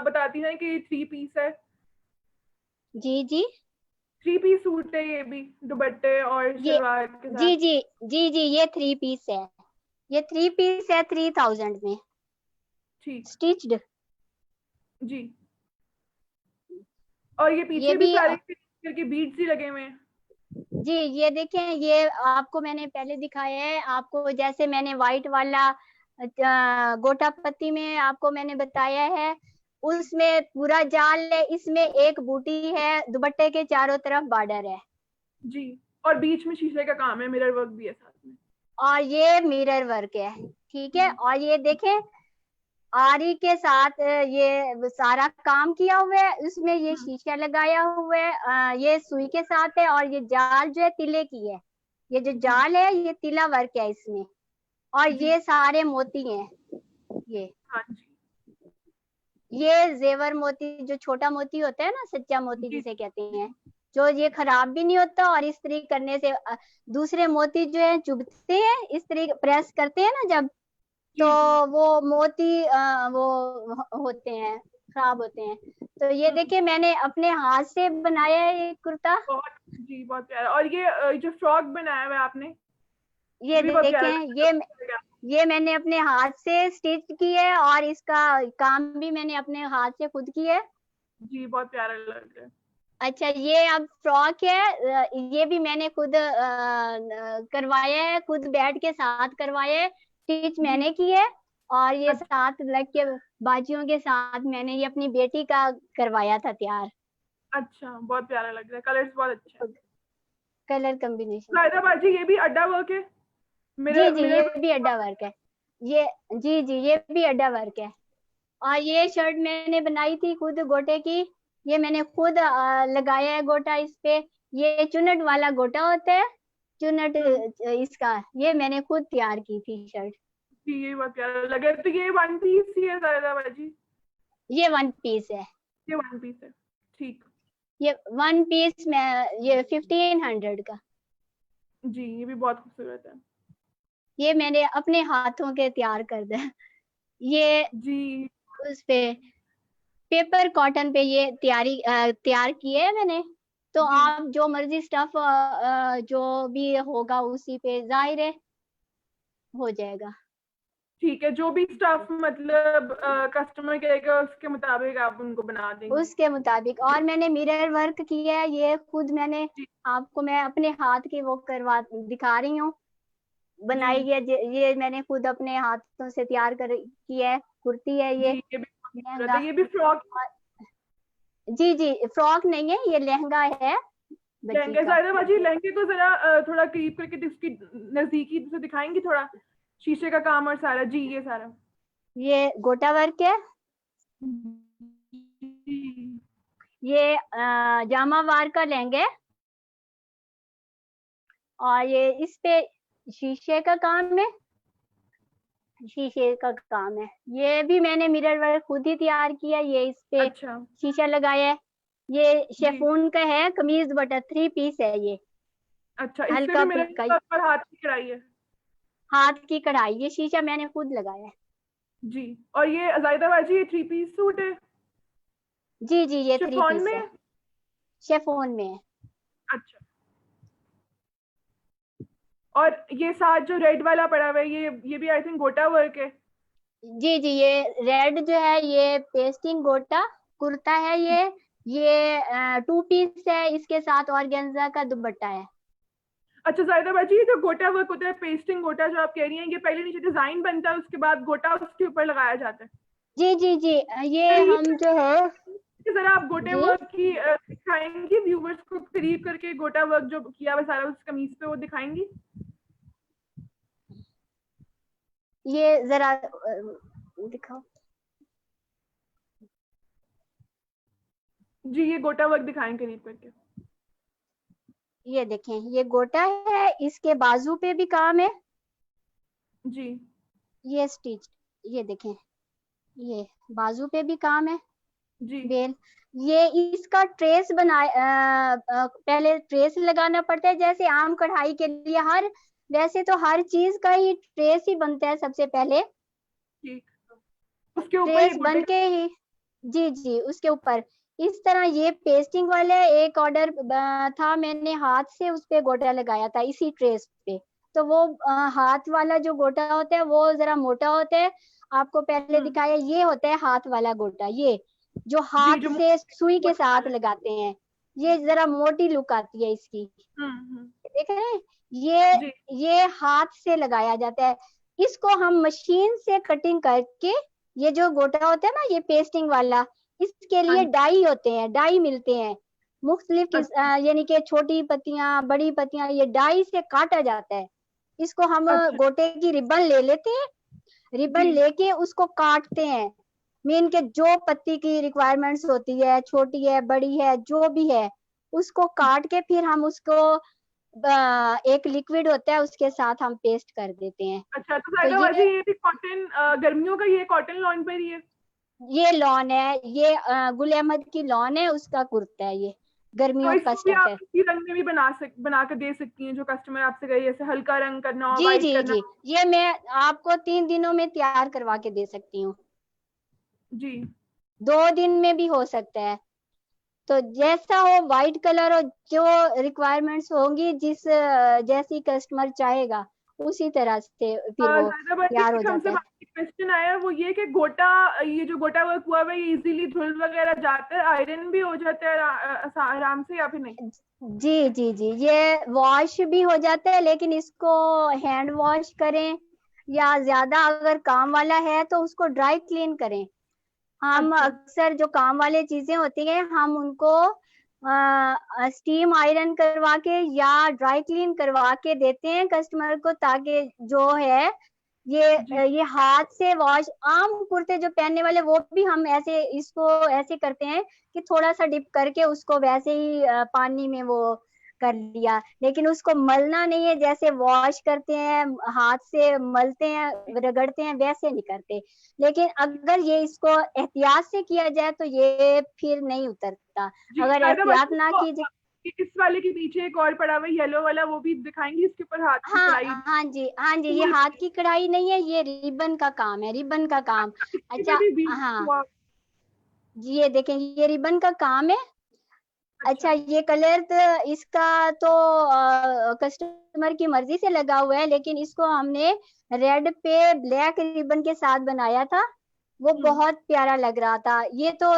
बताती हैं कि ये 3 पीस है, जी जी 3 पीस सूट है ये भी, दुपट्टे और ये शलवार के साथ। जी जी जी जी ये 3 पीस है, ये 3 पीस है 3000 में ठीक स्टिच्ड। जी, और ये ये पीछे भी भी सारे करके बीड्स ही लगे हुए हैं। जी ये देखें, ये आपको मैंने पहले दिखाया है। आपको जैसे मैंने व्हाइट वाला गोटा पत्ती में आपको मैंने बताया है, उसमें पूरा जाल है, इसमें एक बूटी है, दुपट्टे के चारों तरफ बॉर्डर है जी, और बीच में शीशे का काम है, मिरर वर्क भी है साथ में। और ये मिरर वर्क है, ठीक है। और ये देखें आरी के साथ ये सारा काम किया हुआ है, उसमें ये शीशा लगाया हुआ है, ये सुई के साथ है। और ये जाल जो है तिले की है, ये जो जाल है ये तिला वर्क है इसमें। और ये सारे मोती हैं, ये हाँ जी, ये जेवर मोती, जो छोटा मोती होता है ना, सच्चा मोती जिसे कहते हैं, जो ये खराब भी नहीं होता। और इस तरीके करने से दूसरे मोती जो है चुभते हैं, इस तरीके प्रेस करते हैं ना जब, तो वो मोती वो होते हैं, खराब होते हैं। तो ये देखिए मैंने अपने हाथ से बनाया है ये कुर्ता। बहुत प्यारा। और ये जो फ्रॉक बनाया हुआ है आपने, ये भी बहुत प्यारा देखें, ये मैंने अपने हाथ से स्टिच की है और इसका काम भी मैंने अपने हाथ से खुद की है। जी, बहुत प्यारा लग रहा है। अच्छा, ये अब फ्रॉक है, ये भी मैंने खुद करवाया है, खुद बेड के साथ करवाया है, स्टिच मैंने की है। और ये साथ लग के बाजियों के साथ मैंने ये अपनी बेटी का करवाया था तैयार। अच्छा, बहुत प्यारा लग रहा है, कलर्स बहुत अच्छे हैं, कलर कॉम्बिनेशन। जायदा बाजी ये भी अड्डा वर्क है? जी जी, ये भी अड्डा वर्क है, ये जी जी ये भी अड्डा वर्क है। और ये शर्ट मैंने बनाई थी खुद गोटे की, ये मैंने खुद लगाया है गोटा इस पे। ये चुनट वाला गोटा होता है, चुनट इसका, ये मैंने खुद तैयार की थी शर्ट। जी, ये बहुत प्यारा लगा। तो ये वन पीस ही है जायदा बाजी? ये वन पीस है, ये वन पीस है, ठीक। ये वन पीस में ये 1500 का। जी, ये भी बहुत खूबसूरत है। ये मैंने अपने हाथों के तैयार कर दिया, ये जी उस पे पेपर कॉटन पे ये तैयार किए है मैंने। तो आप जो मर्जी स्टफ जो भी होगा उसी पे जाहिर है हो जाएगा। ठीक है, जो भी स्टफ मतलब कस्टमर कहेगा उसके मुताबिक आप उनको बना देंगे? उसके मुताबिक। और मैंने मिरर वर्क किया है, ये खुद मैंने आपको मैं अपने हाथ की वो करवा दिखा रही हूँ, बनाई है। ये मैंने खुद अपने हाथों से तैयार किया है, कुर्ती है ये। ये भी फ्रॉक? जी जी, फ्रॉक नहीं है, ये लहंगा है लहंगे। जायदा बाजी लहंगे को जरा थोड़ा करीब करके इसकी नजदीकी से दिखाएंगी, थोड़ा शीशे का काम और सारा? जी, ये सारा ये गोटा वर्क है, ये जामावार का लहंगा है। और ये इस पे शीशे का काम है, शीशे का काम है। ये भी मैंने मिरर वर्क खुद ही तैयार किया, ये इस पे शीशा लगाया है। ये शेफून का है, कमीज दुपट्टा 3 पीस है ये। अच्छा, हल्का पर हाथ की कढ़ाई है? हाथ की कढ़ाई, ये शीशा मैंने खुद लगाया है। जी। और ये जायदा बाजी ये 3 पीस सूट है? जी जी, ये 3 पीस है, शेफोन में है। अच्छा। और ये साथ जो रेड वाला पड़ा हुआ है, ये भी आई थिंक गोटा वर्क है? जी जी, ये रेड जो है ये पेस्टिंग गोटा कुर्ता है, ये 2 पीस है, इसके साथ ऑर्गेन्जा का दुपट्टा है। अच्छा जायदा बाजी, ये जो गोटा वर्क होता है, पेस्टिंग गोटा जो आप कह रही हैं, ये पहले नीचे डिजाइन बनता है, उसके बाद गोटा उसके ऊपर लगाया जाता है? जी जी जी, ये हम जो है जरा आप गोटे वर्क की दिखाएंगी व्यूवर्स को करीब करके, गोटा वर्क जो किया हुआ सारा उस कमीज पे, वो दिखाएंगी? ये जरा दिखाओ। जी, ये गोटा वर्क दिखाएं करीब करके। ये देखें, ये गोटा है, इसके बाजू पे भी काम है जी। ये स्टिच, ये देखें, ये बाजू पे भी काम है जी। बेल। ये इसका ट्रेस पहले ट्रेस लगाना पड़ता है, जैसे आम कढ़ाई के लिए वैसे तो हर चीज का ही ट्रेस ही बनता है सबसे पहले। उसके ऊपर ट्रेस बन के ही, जी जी, उसके ऊपर इस तरह ये पेस्टिंग वाले एक ऑर्डर था, मैंने हाथ से उस पे गोटा लगाया था इसी ट्रेस पे। तो वो हाथ वाला जो गोटा होता है वो जरा मोटा होता है, आपको पहले दिखाया, ये होता है हाथ वाला गोटा, ये जो हाथ से सुई के साथ लगाते हैं, ये जरा मोटी लुक आती है इसकी, देख रहे हैं? जी। ये हाथ से लगाया जाता है। इसको हम मशीन से कटिंग करके, ये जो गोटा होता है ना, ये पेस्टिंग वाला, इसके लिए डाई होते हैं, डाई मिलते हैं मुख्तलिफ यानी कि छोटी पत्तियां, बड़ी पत्तियां, ये डाई से काटा जाता है। इसको हम गोटे की रिबन ले लेते हैं, रिबन लेके उसको काटते हैं। मीन के जो पत्ती की रिक्वायरमेंट्स होती है, छोटी है, बड़ी है, जो भी है, उसको काट के फिर हम उसको एक लिक्विड होता है उसके साथ हम पेस्ट कर देते हैं। अच्छा, तो जायदा बाजी ये भी कॉटन, गर्मियों का ये कॉटन लॉन पर ही है? ये लॉन है, ये गुल अहमद की लॉन है, उसका कुर्ता है, ये गर्मियों तो का इसको भी स्टफ आप है। इसी रंग में भी बना कर दे सकती हैं जो कस्टमर आपसे कहे, जैसे हल्का रंग करना हो, जी व्हाइट जी करना जी, ये मैं आपको 3 दिनों में तैयार करवा के दे सकती हूँ। जी, 2 दिन में भी हो सकता है, तो जैसा हो, व्हाइट कलर हो, जो रिक्वायरमेंट्स होंगी, जैसी कस्टमर चाहेगा उसी तरह से फिर वो जायदा बाजी तैयार हो एक हमसे जाता है। क्वेश्चन आया है, वो ये कि गोटा, ये जो गोटा वर्क हुआ है ये इजीली धुल वगैरह जाता है, आयरन भी हो जाता है आराम से, या फिर नहीं? जी जी जी, ये वॉश भी हो जाता है, लेकिन इसको हैंड वॉश करें, या ज्यादा अगर काम वाला है तो उसको ड्राई क्लीन करें। हम अक्सर जो काम वाले चीजें होती हैं, हम उनको स्टीम आयरन करवा के या ड्राई क्लीन करवा के देते हैं कस्टमर को, ताकि जो है ये हाथ से वॉश, आम कुर्ते जो पहनने वाले वो भी हम ऐसे इसको ऐसे करते हैं कि थोड़ा सा डिप करके उसको वैसे ही पानी में वो कर लिया, लेकिन उसको मलना नहीं है, जैसे वॉश करते हैं हाथ से मलते हैं, रगड़ते हैं, वैसे नहीं करते। लेकिन अगर ये इसको एहतियात से किया जाए तो ये फिर नहीं उतरता, अगर एहतियात ना की जाए। इस वाले के पीछे एक और पड़ा हुआ येलो वाला, वो भी दिखाएंगे, इसके ऊपर हाथ की कढ़ाई। हाँ जी, हाँ जी, ये हाथ की कढ़ाई नहीं है, ये रिबन का काम है, रिबन का काम। अच्छा, हाँ जी, ये देखें, ये रिबन का काम है। अच्छा, ये कलर तो इसका तो कस्टमर की मर्जी से लगा हुआ है, लेकिन इसको हमने रेड पे ब्लैक रिबन के साथ बनाया था, वो बहुत प्यारा लग रहा था। ये तो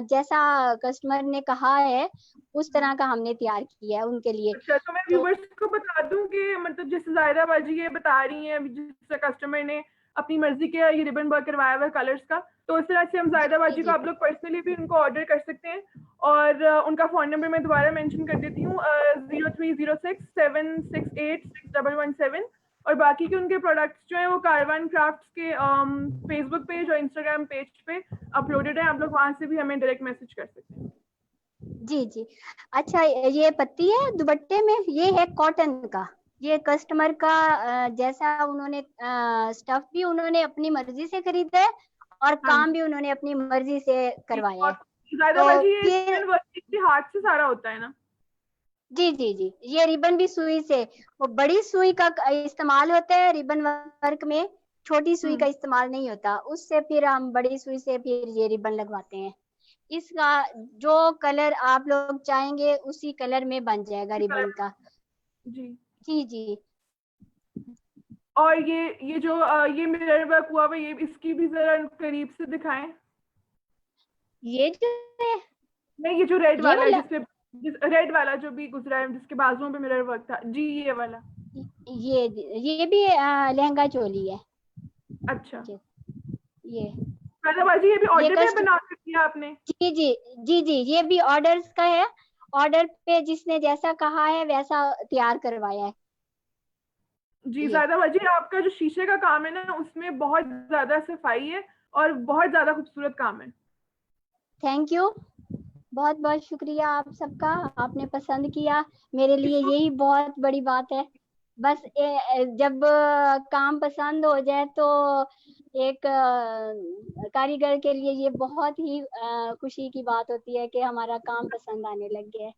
जैसा कस्टमर ने कहा है उस तरह का हमने तैयार किया है उनके लिए। अच्छा, तो मैं व्यूअर्स को बता दूं कि मतलब जैसे जायदा बाजी ये बता रही हैं, जिस कस्टमर ने अपनी मर्जी के ये रिबन वर्क करवाया हुआ है कलर्स का, तो इस तरह से हम जायदा बाजी को आप लोग पर्सनली भी उनको ऑर्डर कर सकते हैं। और उनका फोन नंबर मैं दोबारा मेंशन कर देती हूँ, 030676861117। और बाकी के उनके प्रोडक्ट्स जो हैं वो कारवान क्राफ्ट्स के फेसबुक पेज और इंस्टाग्राम पेज पे अपलोडेड है, आप लोग वहां से भी हमें डायरेक्ट मैसेज कर सकते हैं। जी जी। अच्छा, ये पत्ती है दुपट्टे में, ये है कॉटन का, ये कस्टमर का जैसा उन्होंने स्टफ भी उन्होंने अपनी मर्जी से खरीदा है और काम भी उन्होंने अपनी मर्जी से करवाया है। ये हाथ से सारा होता है ना? जी जी जी, ये रिबन भी सुई से, वो बड़ी सुई का इस्तेमाल होता है रिबन वर्क में, छोटी सुई का इस्तेमाल नहीं होता, उससे फिर हम बड़ी सुई से फिर ये रिबन लगवाते हैं। इसका जो कलर आप लोग चाहेंगे उसी कलर में बन जाएगा रिबन का। जी जी जी। और ये जो ये मिरर वर्क हुआ है, ये इसकी भी जरा करीब से दिखाएं। ये जो है, नहीं, ये जो रेड वाला है, रेड वाला जो भी गुजरा है, जिसके बाजुओं पे मिरर वर्क था जी, ये वाला, ये भी लहंगा चोली है। अच्छा, ये बाजी, ये भी ऑर्डर पे बना के दिया आपने? जी जी जी जी, ये भी ऑर्डर्स का है, ऑर्डर पे जिसने जैसा कहा है वैसा तैयार करवाया है। जी जायदा बाजी, आपका जो शीशे का काम है ना, उसमें बहुत ज्यादा सफाई है और बहुत ज्यादा खूबसूरत काम है। थैंक यू, बहुत बहुत शुक्रिया आप सबका, आपने पसंद किया, मेरे लिए यही बहुत बड़ी बात है। बस जब काम पसंद हो जाए तो एक कारीगर के लिए ये बहुत ही खुशी की बात होती है कि हमारा काम पसंद आने लग गया है।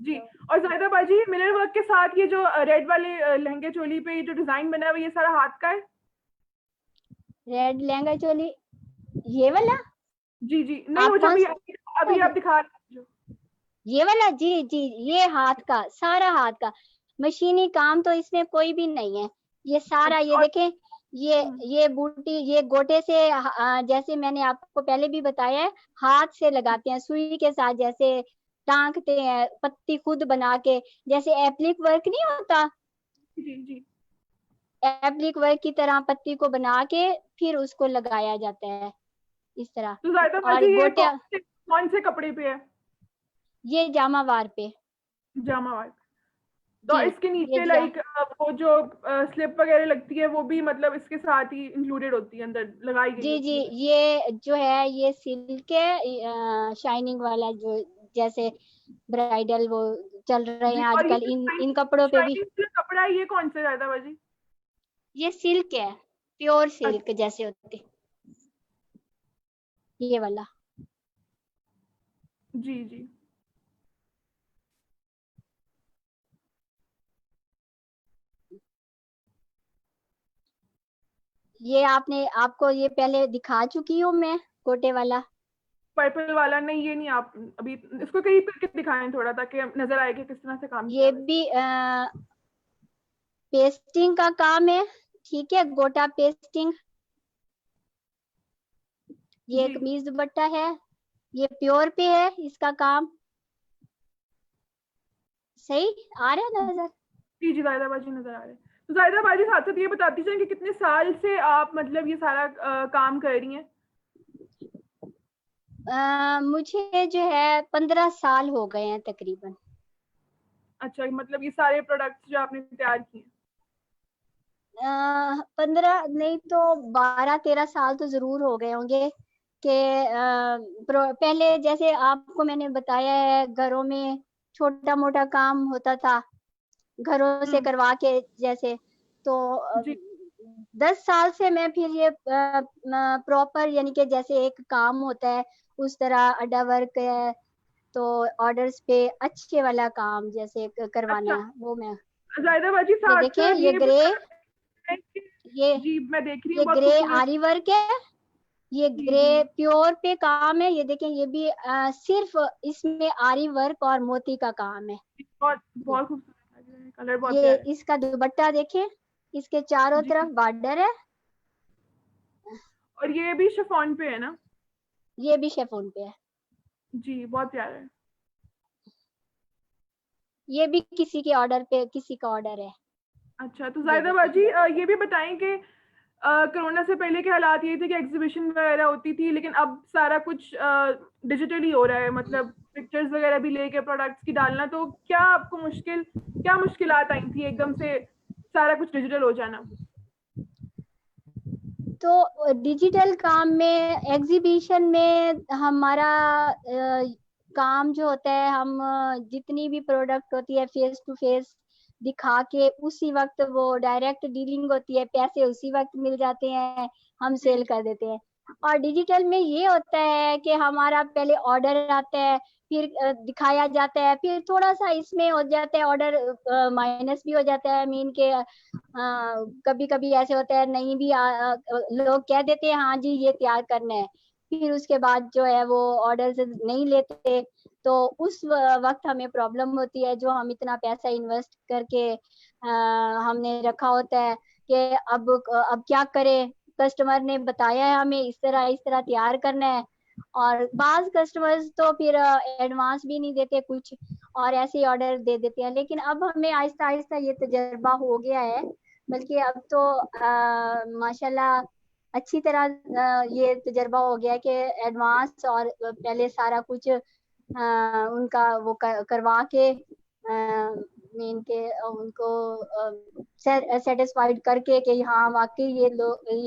जी, और जायदा बाजी, मिरर वर्क के साथ ये जो रेड वाले लहंगे चोली पे जो डिजाइन बना है, ये सारा हाथ का है? रेड लहंगा चोली ये वाला? जी जी, नहीं, वो जो अभी आप दिखा रहे हो, ये वाला? जी जी, ये हाथ का, सारा हाथ का, मशीनी काम तो इसमें कोई भी नहीं है, ये सारा। ये देखें, ये बूटी, ये गोटे से, जैसे मैंने आपको पहले भी बताया है, हाथ से लगाते हैं सुई के साथ, जैसे टांगते हैं पत्ती खुद बना के, जैसे एप्लिक वर्क नहीं होता, जी जी। एप्लिक वर्क की तरह पत्ती को बना के फिर उसको लगाया जाता है इस तरह। तो जायदा और बाजी ये गोटिया कौन से कपड़े पे है? ये जामावार पे। जामावार। तो जी इसके ये नीचे लाइक वो जो स्लिप वगैरह लगती है वो भी मतलब इसके साथ ही इंक्लूडेड होती है, अंदर लगाई गई जी होती जी है? ये जो है ये सिल्क है शाइनिंग वाला, जो जैसे ब्राइडल वो चल रहे जी। हैं और ये आजकल, इन कपड़ों पे भी। शाइनिंग कपड़ा है, ये कौन सा जायदा बाजी? ये सिल्क है, प्योर सिल्क जैसे होते, ये वाला। जी जी। ये आपको ये पहले दिखा चुकी हूँ मैं, गोटे वाला। पर्पल वाला नहीं, ये नहीं। आप अभी इसको कहीं पे दिखाएं थोड़ा, ताकि नजर आए कि किस तरह से काम किया ये हुआ है। भी पेस्टिंग का काम है, ठीक है, गोटा पेस्टिंग। ये जी कमीज दुपट्टा है, ये प्योर पे है इसका काम। सही आ रहा है नजर? जी जी, जायदा बाजी नजर आ रहे हैं। तो जायदा बाजी साथ साथ ये बताती जाए कि कितने साल से आप मतलब ये सारा काम कर रही हैं? मुझे जो है 15 साल हो गए हैं तकरीबन। अच्छा, मतलब ये सारे प्रोडक्ट्स जो आपने तैयार किए हैं? 15 नहीं तो 12-13 साल तो जरूर हो गए होंगे कि पहले जैसे आपको मैंने बताया है, घरों में छोटा मोटा काम होता था घरों से करवा के जैसे, तो जी 10 साल से मैं फिर ये प्रॉपर यानी कि जैसे एक काम होता है उस तरह अड्डा वर्क है, तो ऑर्डर्स पे अच्छे वाला काम जैसे करवाना, अच्छा। वो मैं। जायदा बाजी ये साथ देखें, साथ ये ये ग्रे, बताएं कि ये जी मैं देख रही हूँ, ये बहुत ग्रे खूबसूरत। आरी वर्क है, ये जी ग्रे जी। प्योर पे काम है। ये देखें, ये भी सिर्फ इसमें आरी वर्क और मोती का काम है। बहुत ये बहुत खूबसूरत लग रहे हैं, कलर बहुत ये प्यारे। इसका दुपट्टा देखें, इसके चारों जी। तरफ बॉर्डर है। और ये भी शिफॉन पे है ना? ये भी शेफोन पे है। जी बहुत प्यारा है। ये भी किसी के ऑर्डर पे, किसी का ऑर्डर है। अच्छा, तो ये जायदा देखें, बाजी ये भी बताएं कि कोरोना से पहले के हालात ये थे कि एग्जीबिशन वगैरह होती थी, लेकिन अब सारा कुछ डिजिटली हो रहा है, मतलब पिक्चर्स वगैरह भी लेके प्रोडक्ट्स की डालना। तो क्या मुश्किलात आई थी एकदम से सारा कुछ डिजिटल हो जाना? तो डिजिटल काम में, एग्जीबिशन में हमारा काम जो होता है, हम जितनी भी प्रोडक्ट होती है फेस टू फेस दिखा के उसी वक्त वो डायरेक्ट डीलिंग होती है, पैसे उसी वक्त मिल जाते हैं, हम सेल कर देते हैं। और डिजिटल में ये होता है कि हमारा पहले ऑर्डर आता है, फिर दिखाया जाता है, फिर थोड़ा सा इसमें हो जाता है ऑर्डर माइनस भी हो जाता है, मीन के कभी कभी ऐसे होता है नहीं भी लोग कह देते हैं हाँ जी ये तैयार करना है, फिर उसके बाद जो है वो ऑर्डर नहीं लेते, तो उस वक्त हमें प्रॉब्लम होती है, जो हम इतना पैसा इन्वेस्ट करके हमने रखा होता है कि अब क्या करें, कस्टमर ने बताया है हमें इस तरह तैयार करना है, और बाज कस्टमर्स तो फिर एडवांस भी नहीं देते कुछ और ऐसे ही ऑर्डर दे देते हैं। लेकिन अब हमें आहिस्ता आहिस्ता ये तजर्बा हो गया है, बल्कि अब तो माशाल्लाह अच्छी तरह ये तजर्बा हो गया है कि एडवांस और पहले सारा कुछ उनका वो करवा के मीन के उनको सेटिस्फाइड करके कि हाँ वाकई ये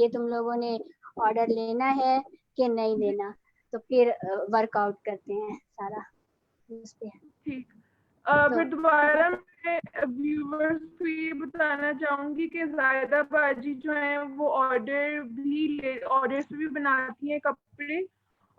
तुम लोगों ने ऑर्डर लेना है कि नहीं लेना, तो फिर वर्कआउट करते हैं सारा उस पे। ठीक। तो फिर दोबारा मैं व्यूवर्स को ये बताना चाहूंगी कि जायदा बाजी जो है वो ऑर्डर्स भी बनाती हैं कपड़े,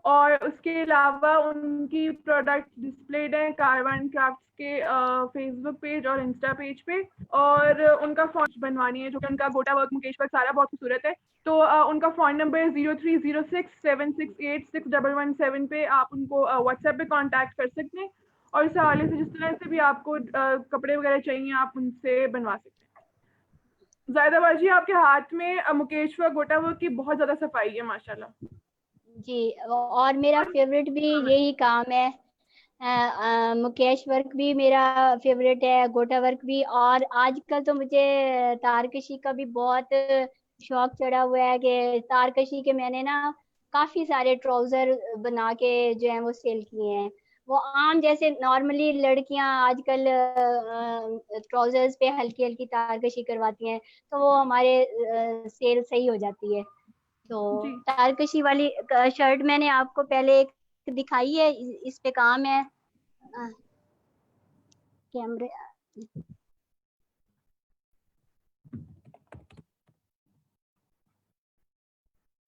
और उसके अलावा उनकी प्रोडक्ट डिस्प्लेड है कारवान क्राफ्ट्स के फेसबुक पेज और इंस्टा पेज पे। और उनका फ़ॉन्ट बनवानी है, जो कि उनका गोटा वर्क मुकेश वर्क सारा बहुत खूबसूरत है। तो उनका फ़ोन नंबर है 0306768117 पे। आप उनको व्हाट्सएप पे कांटेक्ट कर सकते हैं, और इस हवाले से जिस तरह से भी आपको कपड़े वगैरह चाहिए आप उनसे बनवा सकते हैं। जायदा बाजी आपके हाथ में मुकेश वर्क गोटा वर्क की बहुत ज़्यादा सफाई है माशाल्लाह। जी, और मेरा फेवरेट भी यही काम है मुकेश वर्क भी मेरा फेवरेट है, गोटा वर्क भी। और आजकल तो मुझे तारकशी का भी बहुत शौक चढ़ा हुआ है कि तारकशी के मैंने ना काफी सारे ट्राउजर बना के जो है वो सेल किए हैं। वो आम जैसे नॉर्मली लड़कियां आजकल ट्राउजर्स पे हल्की हल्की तारकशी करवाती हैं, तो वो हमारे सेल सही हो जाती है। तो जी तारकशी वाली शर्ट मैंने आपको पहले एक दिखाई है, इस पे काम है कैमरे।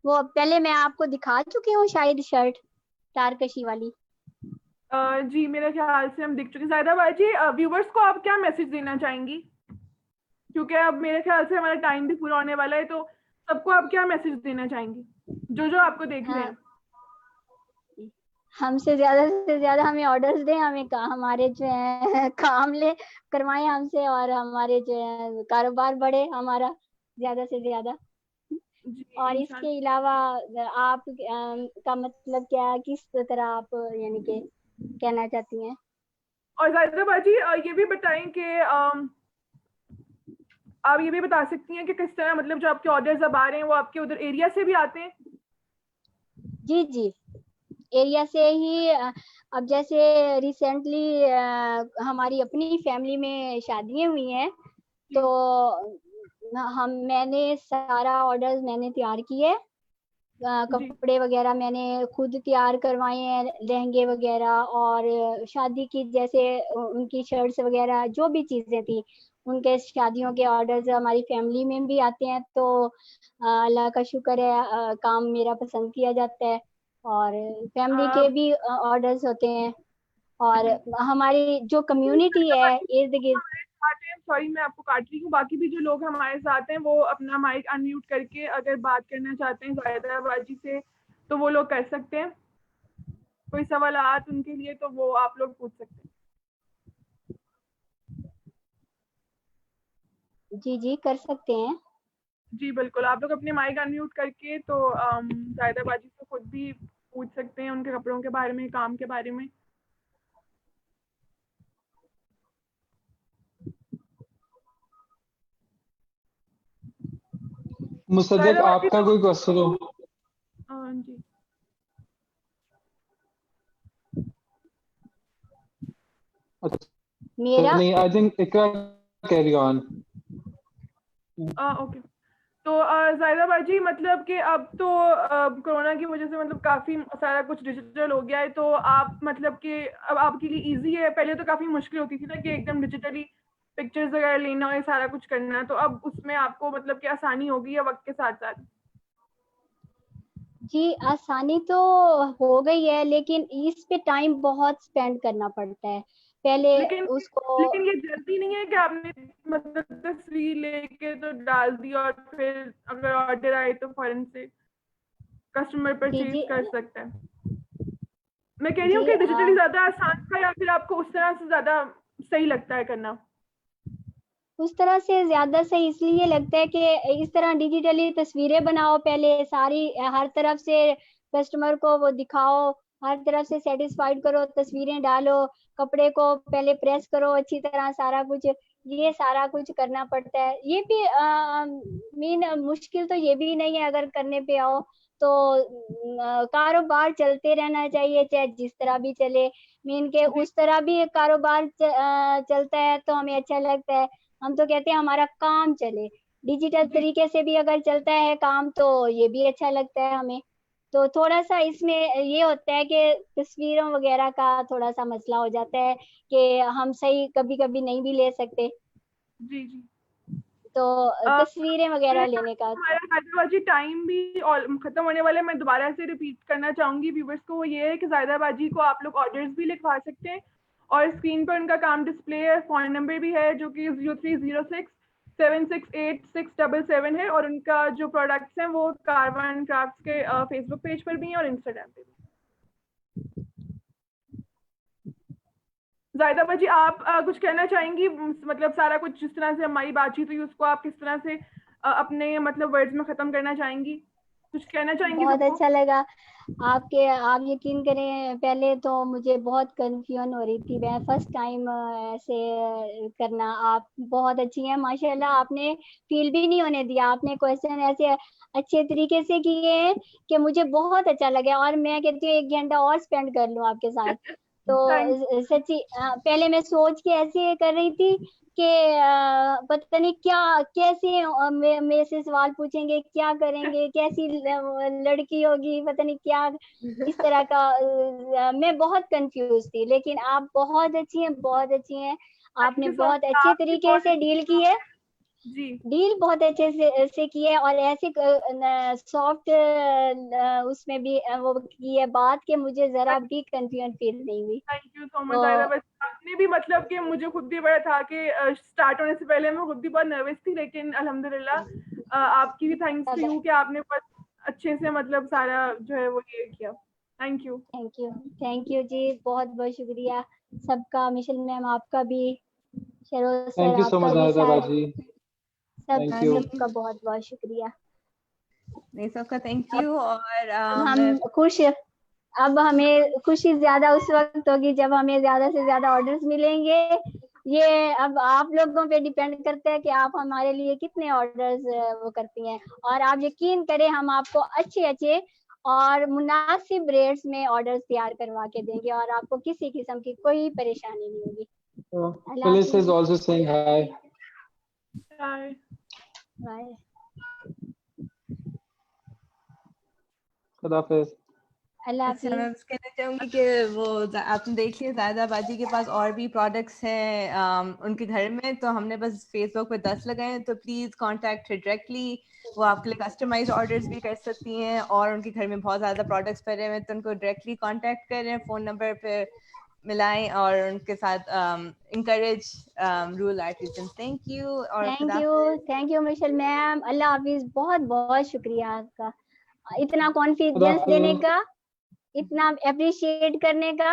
वो पहले मैं आपको दिखा चुकी हूँ शायद शर्ट तारकशी वाली। जी मेरे ख्याल से हम दिख चुके। जायदा बाजी, व्यूवर्स को आप क्या मैसेज देना चाहेंगी? क्योंकि अब मेरे ख्याल से हमारा टाइम भी पूरा होने वाला है, तो सबको आप क्या मैसेज देना चाहेंगी जो जो आपको देख रहे हैं? हमसे ज्यादा हमें ऑर्डर्स दें, हमें हमारे जो है काम ले करवाएं हमसे, और हमारे जो है कारोबार बढ़े हमारा ज्यादा से ज्यादा। जी और इंशाल्लाह। इसके अलावा आप का मतलब क्या है, किस तरह आप यानी कि कहना चाहती हैं? और जायदा बाजी, ये भी बताएं कि आप ये भी बता सकती हैं कि किस तरह, मतलब जो आपके ऑर्डर्स अब आ रहे हैं वो आपके उधर एरिया से भी आते हैं? जी जी, एरिया से ही। अब जैसे रिसेंटली हमारी अपनी फैमिली में शादियां हुई हैं, तो मैंने सारा ऑर्डर मैंने तैयार किए। जी कपड़े वगैरह मैंने खुद तैयार करवाए हैं, लहंगे वगैरह, और शादी की जैसे उनकी शर्ट्स वगैरह जो भी चीजें थी, उनके शादियों के ऑर्डर्स हमारी फैमिली में भी आते हैं। तो अल्लाह का शुक्र है, काम मेरा पसंद किया जाता है, और फैमिली के भी ऑर्डर्स होते हैं। और हमारी जो कम्युनिटी है इर्द गिर्द। सॉरी मैं आपको काट रही हूँ। बाकी भी जो लोग हमारे साथ हैं वो अपना माइक अनम्यूट करके अगर बात करना चाहते हैं जायदा बाजी से तो वो लोग कर सकते हैं। कोई सवालात उनके लिए तो वो आप लोग पूछ सकते हैं। जी जी, कर सकते हैं। जी बिल्कुल, आप लोग अपने माइक अनम्यूट करके तो जायदा बाजी से खुद भी पूछ सकते हैं उनके कपड़ों के बारे में, काम के बारे में। मुसद्दक, आपका कोई क्वेश्चन हो? जी अच्छा, मेरा नहीं, I think Iqra carry on. Okay. तो जायदा बाजी, मतलब कि अब तो कोरोना की वजह से मतलब काफ़ी सारा कुछ डिजिटल हो गया है, तो आप मतलब कि अब आपके लिए इजी है। पहले तो काफ़ी मुश्किल होती थी ना कि एकदम डिजिटली पिक्चर्स वगैरह लेना और ये सारा कुछ करना, तो अब उसमें आपको मतलब कि आसानी हो गई है वक्त के साथ साथ? जी, आसानी तो हो गई है, लेकिन इस पे टाइम बहुत स्पेंड करना पड़ता है पहले लेकिन उसको। लेकिन ये जल्दी नहीं है कि आपने मतलब तस्वीर लेके तो डाल दी और फिर अगर ऑर्डर आए तो फौरन से कस्टमर जी परचेज जी कर सकता है? मैं कह रही हूँ जी, कि डिजिटली ज्यादा आसान था या फिर आपको उस तरह से ज्यादा सही लगता है करना? उस तरह से ज्यादा सही इसलिए लगता है कि इस तरह डिजिटली तस्वीरें बनाओ, पहले सारी हर तरफ से कस्टमर को वो दिखाओ, हर तरफ से सेटिस्फाइड करो, तस्वीरें डालो, कपड़े को पहले प्रेस करो अच्छी तरह, सारा कुछ ये सारा कुछ करना पड़ता है। ये भी मीन मुश्किल तो ये भी नहीं है अगर करने पे आओ तो। कारोबार चलते रहना चाहिए चाहे जिस तरह भी चले। मीन के जी उस तरह भी कारोबार चलता है तो हमें अच्छा लगता है। हम तो कहते हैं हमारा काम चले, डिजिटल जी तरीके से भी अगर चलता है काम तो ये भी अच्छा लगता है हमें। तो थोड़ा सा इसमें ये होता है कि तस्वीरों वगैरह का थोड़ा सा मसला हो जाता है कि हम सही कभी कभी नहीं भी ले सकते, जी जी। तो अ, तस्वीरें वगैरह मेरे ख्याल लेने से का। हमारा हैदराबादी टाइम भी और खत्म होने वाला है। मैं दोबारा से रिपीट करना चाहूंगी व्यूवर्स को, वो ये है कि जायदाबाजी को आप लोग ऑर्डर्स भी लिखवा सकते हैं और स्क्रीन पर उनका काम डिस्प्ले है। फ़ोन नंबर भी है जो कि 0306 768 677 है, और उनका जो प्रोडक्ट्स हैं वो कारवान क्राफ्ट्स के फेसबुक पेज पर भी हैं और इंस्टाग्राम पे भी। जायदा बाजी, आप कुछ कहना चाहेंगी? मतलब सारा कुछ जिस तरह से हमारी बातचीत हुई उसको आप किस तरह से अपने मतलब वर्ड्स में ख़त्म करना चाहेंगी? कुछ कहना चाहेंगे बहुत सबको? अच्छा लगा आप यकीन करें, पहले तो मुझे बहुत कंफ्यूजन हो रही थी, मैं फर्स्ट टाइम ऐसे करना। आप बहुत अच्छी हैं माशाल्लाह, आपने फील भी नहीं होने दिया, आपने क्वेश्चन ऐसे अच्छे तरीके से किए हैं कि मुझे बहुत अच्छा लगा, और मैं कहती हूँ 1 घंटा और स्पेंड कर लूँ आपके साथ। तो Thank सच्ची पहले मैं सोच के ऐसे कर रही थी कि पता नहीं क्या कैसे मेरे से सवाल पूछेंगे, क्या करेंगे, कैसी लड़की होगी, पता नहीं क्या इस तरह का। मैं बहुत कंफ्यूज थी, लेकिन आप बहुत अच्छी हैं, बहुत अच्छी हैं। आपने you so बहुत much. अच्छे आपकी तरीके बहुत से डील की है, जी डील बहुत अच्छे से की है, और ऐसे सॉफ्ट उसमें भी वो की है बात कि मुझे जरा भी कंफ्यूजन फील नहीं हुई। थैंक यू सो मच तो जायदा। बस आपने भी मतलब कि मुझे खुद भी बड़ा था कि स्टार्ट होने से पहले मैं खुद भी बहुत नर्वस थी, लेकिन अल्हम्दुलिल्लाह आपकी भी थैंक्स टू यू कि आपने बहुत अच्छे से मतलब सारा जो है वो ये किया। Thank you. थैंक यू जी, बहुत बहुत शुक्रिया सबका, मिशेल मैम आपका भी, Sharoz sir thank you so आपका मच भी, जाहिदा सर बाजी। Thank you. सबका बहुत बहुत शुक्रिया। नहीं, सबका थैंक यू। और अब मैं हम खुश अब हमें खुशी ज्यादा उस वक्त होगी जब हमें ज्यादा से ज्यादा ऑर्डर्स मिलेंगे। ये अब आप लोगों पे डिपेंड करता है कि आप हमारे लिए कितने ऑर्डर्स वो करती हैं, और आप यकीन करें हम आपको अच्छे अच्छे और मुनासिब रेट्स में ऑर्डर्स तैयार करवा के देंगे, और आपको किसी किस्म की कोई परेशानी नहीं होगी। अल्लाह Phyllis is हाफिज। also saying hi. Bye. Bye. खुदा हाफिज। अल्लाह अच्छा, हाफिज। मैं बस कहना चाहूंगी कि वो आपने देख लिया जायदा बाजी के पास और भी प्रोडक्ट्स हैं उनके घर में, तो हमने बस फेसबुक पे 10 लगाए हैं, तो प्लीज कांटेक्ट डायरेक्टली। वो आपके लिए कस्टमाइज ऑर्डर्स भी कर सकती हैं, और उनके घर में बहुत ज़्यादा प्रोडक्ट्स पड़े हुए हैं, तो उनको डायरेक्टली कांटेक्ट करें, फ़ोन नंबर पे मिलाएं और उनके साथ encourage rural artisan. Thank you और खुदा हाफिज। थैंक यू मिशेल मैम, अल्लाह हाफिज, बहुत बहुत शुक्रिया आपका इतना खुदा कॉन्फिडेंस देने हाफिज। का, इतना अप्रिशिएट करने का।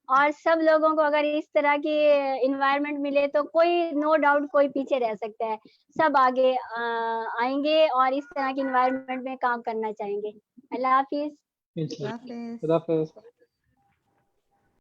और सब लोगों को अगर इस तरह की इन्वायरमेंट मिले तो कोई नो डाउट कोई पीछे रह सकता है, सब आगे आएंगे और इस तरह की इन्वायरमेंट में काम करना चाहेंगे। अल्लाह हाफिज। खुदा हाफिज। खुदा हाफिज।